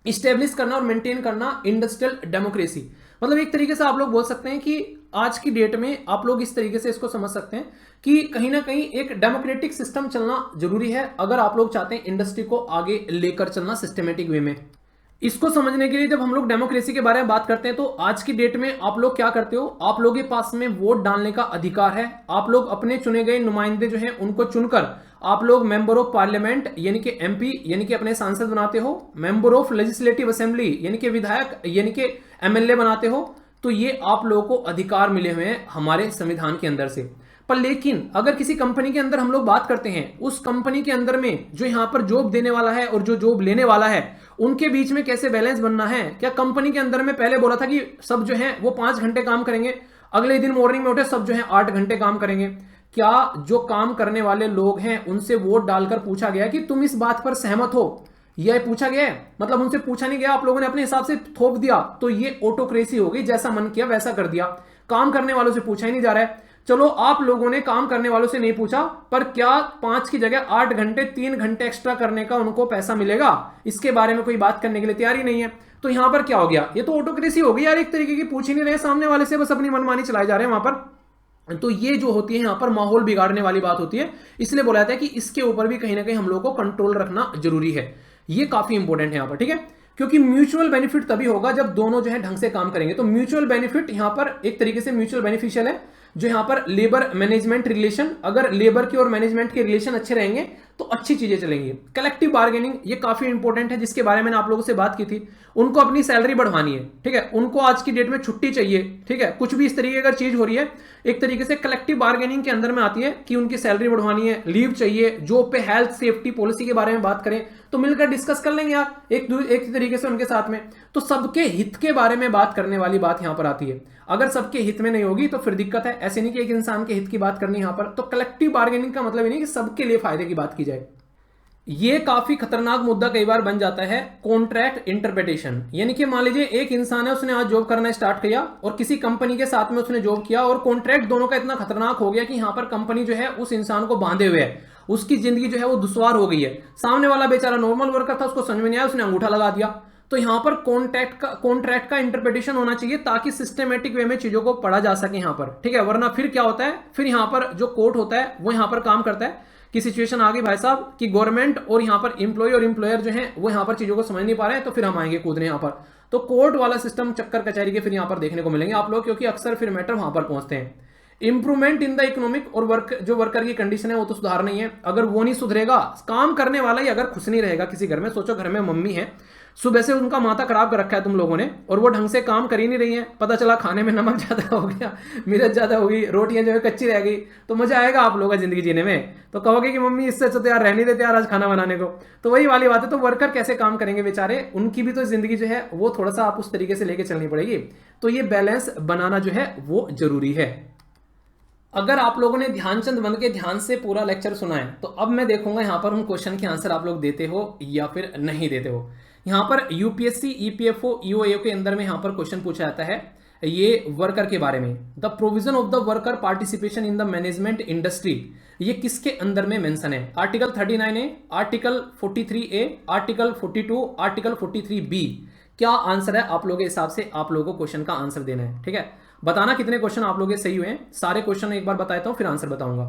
इस्टेब्लिश करना और मेंटेन करना इंडस्ट्रियल डेमोक्रेसी, मतलब एक तरीके से आप लोग बोल सकते हैं कि आज की डेट में आप लोग इस तरीके से इसको समझ सकते हैं कि कहीं ना कहीं एक डेमोक्रेटिक सिस्टम चलना जरूरी है, अगर आप लोग चाहते हैं इंडस्ट्री को आगे लेकर चलना सिस्टमेटिक वे में। इसको समझने के लिए जब हम लोग डेमोक्रेसी के बारे में बात करते हैं तो आज की डेट में आप लोग क्या करते हो, आप लोगों के पास में वोट डालने का अधिकार है, आप लोग अपने चुने गए नुमाइंदे जो हैं उनको चुनकर आप लोग मेंबर ऑफ पार्लियामेंट यानी कि एमपी यानी कि अपने सांसद बनाते हो, मेंबर ऑफ लेजिस्लेटिव असेंबली यानी कि विधायक यानी कि एमएलए बनाते हो, तो ये आप लोगों को अधिकार मिले हुए हैं हमारे संविधान के अंदर से। पर लेकिन अगर किसी कंपनी के अंदर हम लोग बात करते हैं, उस कंपनी के अंदर में जो यहां पर जॉब देने वाला है और जो जॉब लेने वाला है उनके बीच में कैसे बैलेंस बनना है, क्या कंपनी के अंदर में पहले बोला था कि सब जो है वो 5 घंटे काम करेंगे, अगले दिन मॉर्निंग में उठे सब जो है 8 घंटे काम करेंगे, क्या जो काम करने वाले लोग हैं उनसे वोट डालकर पूछा गया कि तुम इस बात पर सहमत हो, यह पूछा गया है, मतलब उनसे पूछा नहीं गया, आप लोगों ने अपने हिसाब से थोप दिया, तो ये ऑटोक्रेसी हो गई, जैसा मन किया वैसा कर दिया, काम करने वालों से पूछा ही नहीं जा रहा है। चलो आप लोगों ने काम करने वालों से नहीं पूछा, पर क्या 5 की जगह 8 घंटे 3 घंटे एक्स्ट्रा करने का उनको पैसा मिलेगा, इसके बारे में कोई बात करने के लिए तैयार ही नहीं है, तो यहां पर क्या हो गया, ये तो ऑटोक्रेसी हो गई यार, एक तरीके की पूछ ही नहीं रहे सामने वाले से, बस अपनी मनमानी चलाए जा रहे हैं वहां पर, तो ये जो होती है यहां पर माहौल बिगाड़ने वाली बात होती है, इसलिए बोला जाता है कि इसके ऊपर भी कहीं ना कहीं हम लोगों को कंट्रोल रखना जरूरी है, ये काफी इंपॉर्टेंट है यहां पर, ठीक है, क्योंकि म्यूचुअल बेनिफिट तभी होगा जब दोनों जो है ढंग से काम करेंगे, तो म्यूचुअल बेनिफिट यहां पर एक तरीके से म्यूचुअल बेनिफिशियल है, जो यहां पर लेबर मैनेजमेंट रिलेशन, अगर लेबर के और मैनेजमेंट के रिलेशन अच्छे रहेंगे तो अच्छी चीजें चलेंगी। कलेक्टिव बार्गेनिंग ये काफी इंपॉर्टेंट है, जिसके बारे में मैंने आप लोगों से बात की थी, उनको अपनी सैलरी बढ़वानी है, ठीक है, उनको आज की डेट में छुट्टी चाहिए, ठीक है, कुछ भी इस तरीके अगर चीज हो रही है एक तरीके से कलेक्टिव बार्गेनिंग के अंदर में आती है कि उनकी सैलरी बढ़वानी है, लीव चाहिए, जॉब पे हेल्थ सेफ्टी पॉलिसी के बारे में बात करें तो मिलकर डिस्कस कर लेंगे आप एक तरीके से उनके साथ में, तो सबके हित के बारे में बात करने वाली बात यहां पर आती है, अगर सबके हित में नहीं होगी तो फिर दिक्कत है, ऐसे नहीं कि एक इंसान के हित की बात करनी यहां पर, तो कलेक्टिव बार्गेनिंग का मतलब नहीं कि सबके लिए फायदे की बात की जाए। ये काफी खतरनाक मुद्दा कई बार बन जाता है, कॉन्ट्रैक्ट इंटरप्रिटेशन, यानी कि मान लीजिए एक इंसान है, उसने आज जॉब करना स्टार्ट किया और किसी कंपनी के साथ में उसने जॉब किया और कॉन्ट्रैक्ट दोनों का इतना खतरनाक हो गया कि यहां पर कंपनी जो है उस इंसान को बांधे हुए है, उसकी जिंदगी जो है वो दुश्वार हो गई है, सामने वाला बेचारा नॉर्मल वर्कर था, उसको समझ में नहीं आया, उसने अंगूठा लगा दिया, तो यहां पर कॉन्ट्रैक्ट का इंटरप्रिटेशन होना चाहिए ताकि सिस्टमेटिक वे में चीजों को पढ़ा जा सके यहां पर, ठीक है, वरना फिर क्या होता है, फिर यहां पर जो कोर्ट होता है वो यहां पर काम करता है कि सिचुएशन आ गई भाई साहब कि गवर्नमेंट और यहां पर एम्प्लॉय और एम्प्लॉयर जो है वो यहां पर चीजों को समझ नहीं पा रहे हैं, तो फिर हम आएंगे कूदने यहां पर, तो कोर्ट वाला सिस्टम चक्कर कचहरी के फिर यहां पर देखने को मिलेंगे आप लोग, क्योंकि अक्सर फिर मैटर वहां पर पहुंचते हैं। इंप्रूवमेंट इन द इकोनॉमिक और वर्कर की कंडीशन है वो तो सुधार नहीं है, अगर वो नहीं सुधरेगा, काम करने वाला ही अगर खुश नहीं रहेगा किसी घर में, सोचो घर में मम्मी है, सुबह से उनका माथा खराब कर रखा है तुम लोगों ने और वो ढंग से काम कर ही नहीं रही है, पता चला खाने में नमक ज्यादा हो गया, मिर्च ज्यादा हो गई, रोटियां जो है कच्ची रह गई, तो मजा आएगा आप लोगों का जिंदगी जीने में, तो कहोगे कि मम्मी इससे अच्छा तो यार रहने देते यार आज खाना बनाने को, तो वही वाली बात है, तो वर्कर कैसे काम करेंगे बेचारे, उनकी भी तो जिंदगी जो है वो थोड़ा सा आप उस तरीके से लेके चलनी पड़ेगी, तो ये बैलेंस बनाना जो है वो जरूरी है। अगर आप लोगों ने ध्यानचंद बन के ध्यान से पूरा लेक्चर सुना है तो अब मैं देखूंगा यहां पर उन क्वेश्चन के आंसर आप लोग देते हो या फिर नहीं देते हो। यहां पर यूपीएससी ईपीएफओ ईओएओ के अंदर में यहां पर क्वेश्चन पूछा जाता है ये वर्कर के बारे में, the provision of the worker participation in the management industry, ये किसके अंदर में मेंशन है, article 39A, article 43A, article 42, article 43B, क्या आंसर है आप लोगों के हिसाब से, आप लोगों को क्वेश्चन का आंसर देना है, ठीक है। बताना कितने क्वेश्चन आप लोगों के सही हुए हैं, सारे क्वेश्चन एक बार बताता हूं फिर आंसर बताऊंगा।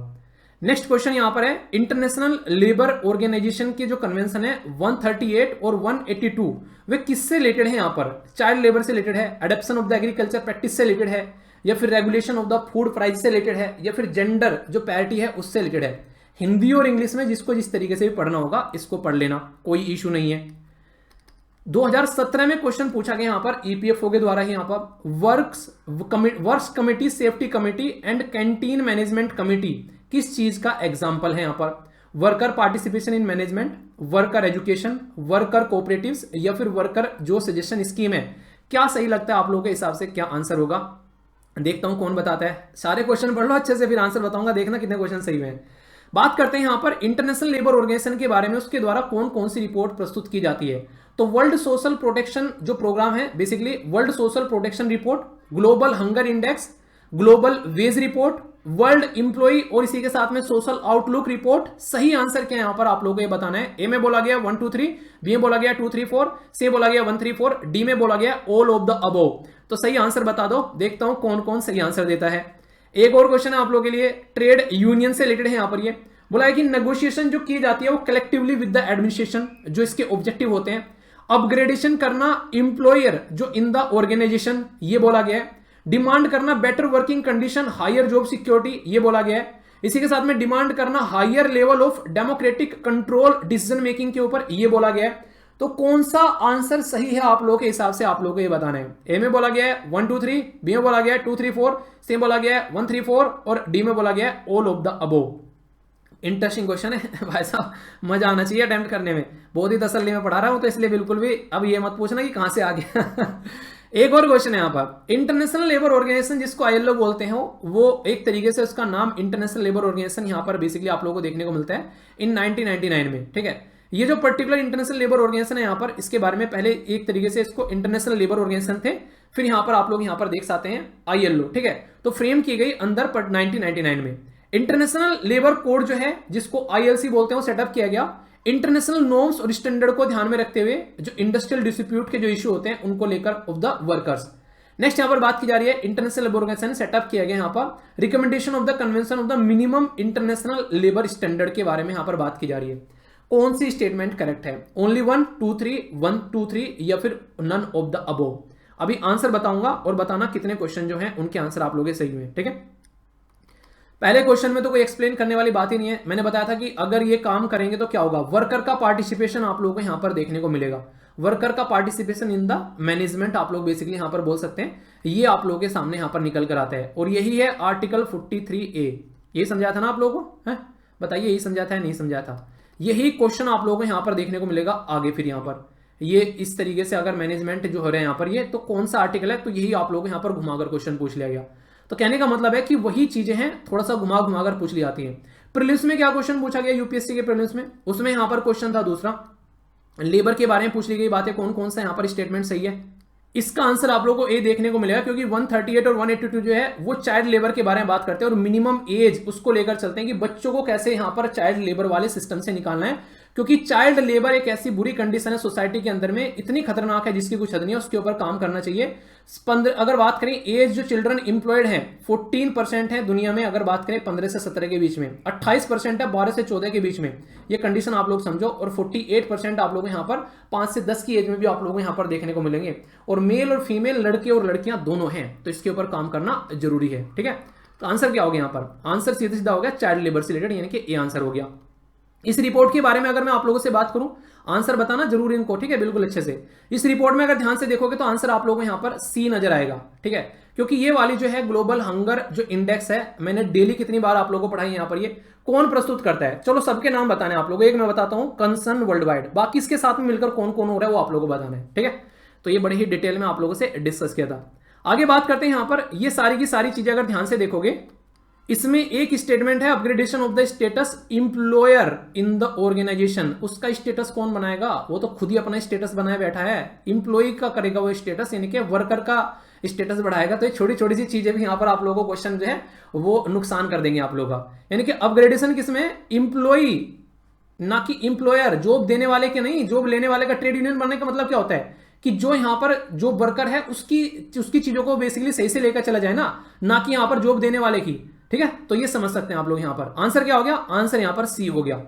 नेक्स्ट क्वेश्चन यहां पर है, इंटरनेशनल लेबर ऑर्गेनाइजेशन के जो कन्वेंशन है 138 और 182 वे किससे रिलेटेड है? यहां पर चाइल्ड लेबर से रिलेटेड है, adoption of the agriculture practice से रिलेटेड है, या फिर regulation of the food price से रिलेटेड है, या फिर जेंडर जो पैरिटी है उससे रिलेटेड है। हिंदी और इंग्लिश में जिसको जिस तरीके से भी पढ़ना होगा इसको पढ़ लेना, कोई इशू नहीं है। 2017 में क्वेश्चन पूछा गया यहां पर ईपीएफओ के द्वारा, यहां पर works committee, safety committee and canteen management committee किस चीज का एग्जांपल है? यहां पर worker participation in management, worker education, worker cooperatives, या फिर वर्कर जो सजेशन स्कीम है। क्या सही लगता है आप लोगों के हिसाब से, क्या आंसर होगा? देखता हूं कौन बताता है। सारे क्वेश्चन पढ़ लो अच्छे से, फिर आंसर बताऊंगा, देखना कितने क्वेश्चन सही हुए हैं। बात करते हैं यहां पर इंटरनेशनल लेबर ऑर्गेनाइजेशन के बारे में, उसके द्वारा कौन कौन सी रिपोर्ट प्रस्तुत की जाती है। तो वर्ल्ड सोशल प्रोटेक्शन जो प्रोग्राम है, basically world social protection report, global hunger index, global wage report, world employee और इसी के साथ में सोशल आउटलुक रिपोर्ट। सही आंसर क्या है यहां पर आप लोगों को ये बताना है। ए में बोला गया 1 2 3, बी में बोला गया 2 3 4, सी बोला गया 1 3 4, डी में बोला गया ऑल ऑफ द अबोव। तो सही आंसर बता दो, देखता हूं कौन कौन सही आंसर देता है। एक और क्वेश्चन है आप लोगों के लिए, ट्रेड यूनियन से रिलेटेड है। यहां पर ये बोला है कि नेगोशिएशन जो की जाती है वो कलेक्टिवली विद द एडमिनिस्ट्रेशन, जो इसके ऑब्जेक्टिव होते हैं। अपग्रेडेशन करना एम्प्लॉयर जो इन द ऑर्गेनाइजेशन, ये बोला गया है। डिमांड करना better working condition, higher job security, ये बोला गया है। इसी के साथ में डिमांड करना higher level of democratic control decision making के ऊपर, ये बोला गया है। तो कौन सा आंसर सही है आप लोगों के हिसाब से, आप लोगों को ये बताना है। ए में बोला गया है 1 2 3, बी में बोला गया है 2 3 4, सी में बोला गया है 1 3 4 और डी में बोला गया है all of the above. Interesting question है भाई साहब, मजा आना चाहिए अटेम्प्ट करने में। बहुत ही तसल्ली में पढ़ा रहा हूं तो इसलिए बिल्कुल भी अब ये मत पूछना कि कहां से आ गया। एक और क्वेश्चन है यहां पर, इंटरनेशनल लेबर ऑर्गेनाइजेशन जिसको आईएलओ बोलते हैं, वो एक तरीके से उसका नाम इंटरनेशनल लेबर ऑर्गेनाइजेशन यहां पर बेसिकली आप लोगों को देखने को मिलता है इन 1999 में, ठीक है। ये जो पर्टिकुलर इंटरनेशनल लेबर ऑर्गेनाइजेशन है यहां पर, इसके बारे में पहले एक तरीके से इसको इंटरनेशनल लेबर ऑर्गेनाइजेशन थे, फिर यहां पर आप लोग यहां पर देख सकते हैं आईएलओ, ठीक है। तो फ्रेम की गई अंदर 1999 में। इंटरनेशनल लेबर कोड जो है जिसको आईएलसी बोलते हैं वो सेटअप किया गया इंटरनेशनल नॉर्म्स और स्टैंडर्ड को ध्यान में रखते हुए, जो इंडस्ट्रियल डिस्प्यूट के जो इश्यू होते हैं उनको लेकर ऑफ द वर्कर्स। नेक्स्ट यहां पर बात की जा रही है, इंटरनेशनल लेबर ऑर्गेनाइजेशन सेटअप किया गया यहां पर recommendation of the convention of the minimum international labour standard के बारे में यहां पर बात की जा रही है। कौन सी स्टेटमेंट करेक्ट है? ओनली 1 2 3, 1 2 3 या फिर नन ऑफ द अबोव। अभी आंसर बताऊंगा और बताना कितने क्वेश्चन जो हैं उनके आंसर आप लोगों के सही हुए, ठीक है। पहले क्वेश्चन में तो कोई एक्सप्लेन करने वाली बात ही नहीं है। मैंने बताया था कि अगर ये काम करेंगे तो क्या होगा, वर्कर का पार्टिसिपेशन आप लोगों को यहां पर देखने को मिलेगा। वर्कर का पार्टिसिपेशन इन द मैनेजमेंट आप लोग बेसिकली यहां पर बोल सकते हैं, ये आप लोगों के सामने यहां पर निकल कर आता है। और यही है आर्टिकल 43A। ये समझा था ना आप लोगों को, है बताइए, यही समझा था या नहीं समझा था? यही क्वेश्चन आप लोगों को यहां पर देखने को मिलेगा आगे। फिर यहां पर ये इस तरीके से अगर मैनेजमेंट जो हो रहे हैं यहां पर, ये तो कौन सा आर्टिकल है, तो यही आप लोगों को यहां पर घुमाकर क्वेश्चन पूछ लिया गया। तो कहने का मतलब है कि वही चीजें हैं, थोड़ा सा घुमा घुमाकर पूछ ली जाती हैं। प्रीलिम्स में क्या क्वेश्चन पूछा गया यूपीएससी के प्रीलिम्स में, उसमें यहां पर क्वेश्चन था दूसरा, लेबर के बारे में पूछ ली गई बातें, कौन कौन सा यहां पर स्टेटमेंट सही है। इसका आंसर आप लोगों को ए देखने को मिलेगा, क्योंकि 138 और 182 जो है वो चाइल्ड लेबर के बारे में बात करते हैं और मिनिमम एज उसको लेकर चलते हैं कि बच्चों को कैसे यहां पर चाइल्ड लेबर वाले सिस्टम से निकालना है। क्योंकि चाइल्ड लेबर एक ऐसी बुरी कंडीशन है सोसाइटी के अंदर में, इतनी खतरनाक है जिसकी कुछ हद नहीं है, उसके ऊपर काम करना चाहिए। अगर बात करें एज जो चिल्ड्रन इंप्लॉयड है 14% है दुनिया में, अगर बात करें 15 से 17 के बीच में, 28% है 12 से 14 के बीच में, ये कंडीशन आप लोग समझो। और 48% आप लोग यहां पर 5 से 10 की एज में भी आप लोगों को यहां पर देखने को मिलेंगे। और मेल और फीमेल, लड़के और लड़कियां दोनों हैं, तो इसके ऊपर काम करना जरूरी है, ठीक है। तो आंसर क्या हो गया यहां पर? आंसर सीधा सीधा हो गया चाइल्ड लेबर से रिलेटेड, यानी कि ए आंसर हो गया। इस रिपोर्ट के बारे में अगर मैं आप लोगों से बात करूं, आंसर बताना जरूर इनको, ठीक है, बिल्कुल अच्छे से। इस रिपोर्ट में अगर ध्यान से देखोगे तो आंसर आप लोगों को यहां पर सी नजर आएगा, ठीक है। क्योंकि ये वाली जो है ग्लोबल हंगर जो इंडेक्स है, मैंने डेली कितनी बार आप लोगों को पढ़ाई यहां पर, ये कौन प्रस्तुत करता है? चलो सबके नाम बताने आप लोगों को, एक मैं बताता हूं, कंसर्न वर्ल्ड वाइड, बाकी इसके साथ में मिलकर कौन कौन हो रहा है वो आप लोगों को बताना है, ठीक है। तो ये बड़ी ही डिटेल में आप लोगों से डिस्कस किया था। आगे बात करते हैं यहां पर, ये सारी की सारी चीजें अगर ध्यान से देखोगे, इसमें एक स्टेटमेंट है upgradation of the status employer in the organization. उसका स्टेटस कौन बनाएगा? वो तो खुद ही अपना स्टेटस बनाए बैठा है, इंप्लॉय का करेगा वो स्टेटस, यानी कि वर्कर का स्टेटस बढ़ाएगा। तो ये छोटी छोटी सी चीजें भी यहां पर आप लोगों को क्वेश्चन जो है वो नुकसान कर देंगे आप लोगों का। यानी कि अपग्रेडेशन किसमें? इंप्लॉय, ना कि इंप्लॉयर। जॉब देने वाले के नहीं, जॉब लेने वाले का ट्रेड यूनियन बनने का मतलब क्या होता है कि जो यहाँ पर जो वर्कर है उसकी उसकी चीजों को बेसिकली सही से लेकर चला जाए ना कि यहाँ पर जॉब देने वाले की। ठीक है, तो ये समझ सकते हैं आप लोग। यहाँ पर आंसर क्या हो गया? आंसर यहाँ पर सी हो गया।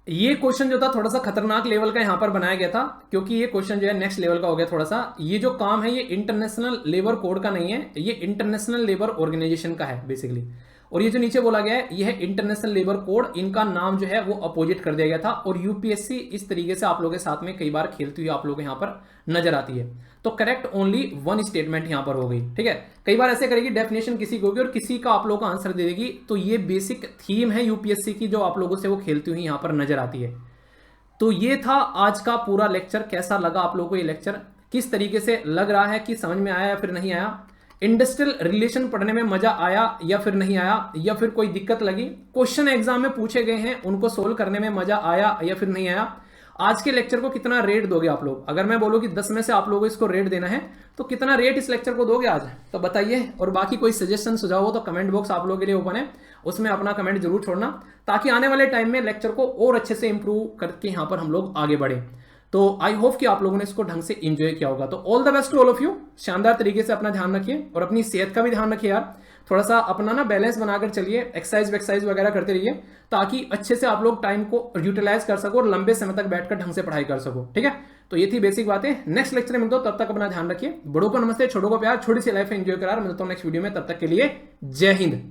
ये क्वेश्चन जो था थोड़ा सा खतरनाक लेवल का यहां पर बनाया गया था, क्योंकि ये क्वेश्चन जो है नेक्स्ट लेवल का हो गया थोड़ा सा। ये जो काम है ये इंटरनेशनल लेबर कोड का नहीं है, ये इंटरनेशनल लेबर ऑर्गेनाइजेशन का है बेसिकली। और ये जो नीचे बोला गया है ये है इंटरनेशनल लेबर कोड, इनका नाम जो है वो अपोजिट कर दिया गया था। और यूपीएससी इस तरीके से आप लोगों के साथ में कई बार खेलती हुई आप लोगों को यहां पर नजर आती है। तो करेक्ट ओनली वन स्टेटमेंट यहां पर हो गई। ठीक है, कई बार ऐसे करेगी, डेफिनेशन किसी को होगी और किसी का आप लोगों को आंसर दे देगी। तो ये बेसिक थीम है यूपीएससी की जो आप लोगों से वो खेलती हुई यहां पर नजर आती है। तो ये था आज का पूरा लेक्चर। कैसा लगा आप लोगों को ये लेक्चर? किस तरीके से लग रहा है कि समझ में आया या फिर नहीं आया? इंडस्ट्रियल रिलेशन पढ़ने में मजा आया या फिर नहीं आया, या फिर कोई दिक्कत लगी? क्वेश्चन एग्जाम में पूछे गए हैं उनको सोल्व करने में मजा आया या फिर नहीं आया? आज के लेक्चर को कितना रेट दोगे आप लोग? अगर मैं बोलूं कि 10 में से आप लोगों को इसको रेट देना है तो कितना रेट इस लेक्चर को दोगे आज? तो बताइए। और बाकी कोई सजेशन सुझाव हो तो कमेंट बॉक्स आप लोगों के लिए ओपन है, उसमें अपना कमेंट जरूर छोड़ना, ताकि आने वाले टाइम में लेक्चर को और अच्छे से इंप्रूव करके यहां पर हम लोग आगे बढ़े। तो आई होप कि आप लोगों ने इसको ढंग से एंजॉय किया होगा। तो all the best to all of you. शानदार तरीके से अपना ध्यान रखिए और अपनी सेहत का भी ध्यान रखिए यार। थोड़ा सा अपना ना बैलेंस बनाकर चलिए, एक्सरसाइज वगैरह करते रहिए, ताकि अच्छे से आप लोग टाइम को यूटिलाइज कर सको और लंबे समय तक बैठकर ढंग से पढ़ाई कर सको। ठीक है, तो ये थी बेसिक बातें। नेक्स्ट लेक्चर में मिलता हूं, तब तक अपना ध्यान रखिए। बड़ों को नमस्ते, छोटों को प्यार, छोटी सी लाइफ एंजॉय करार। मिलता हूं नेक्स्ट वीडियो में, तब तक के लिए जय हिंद।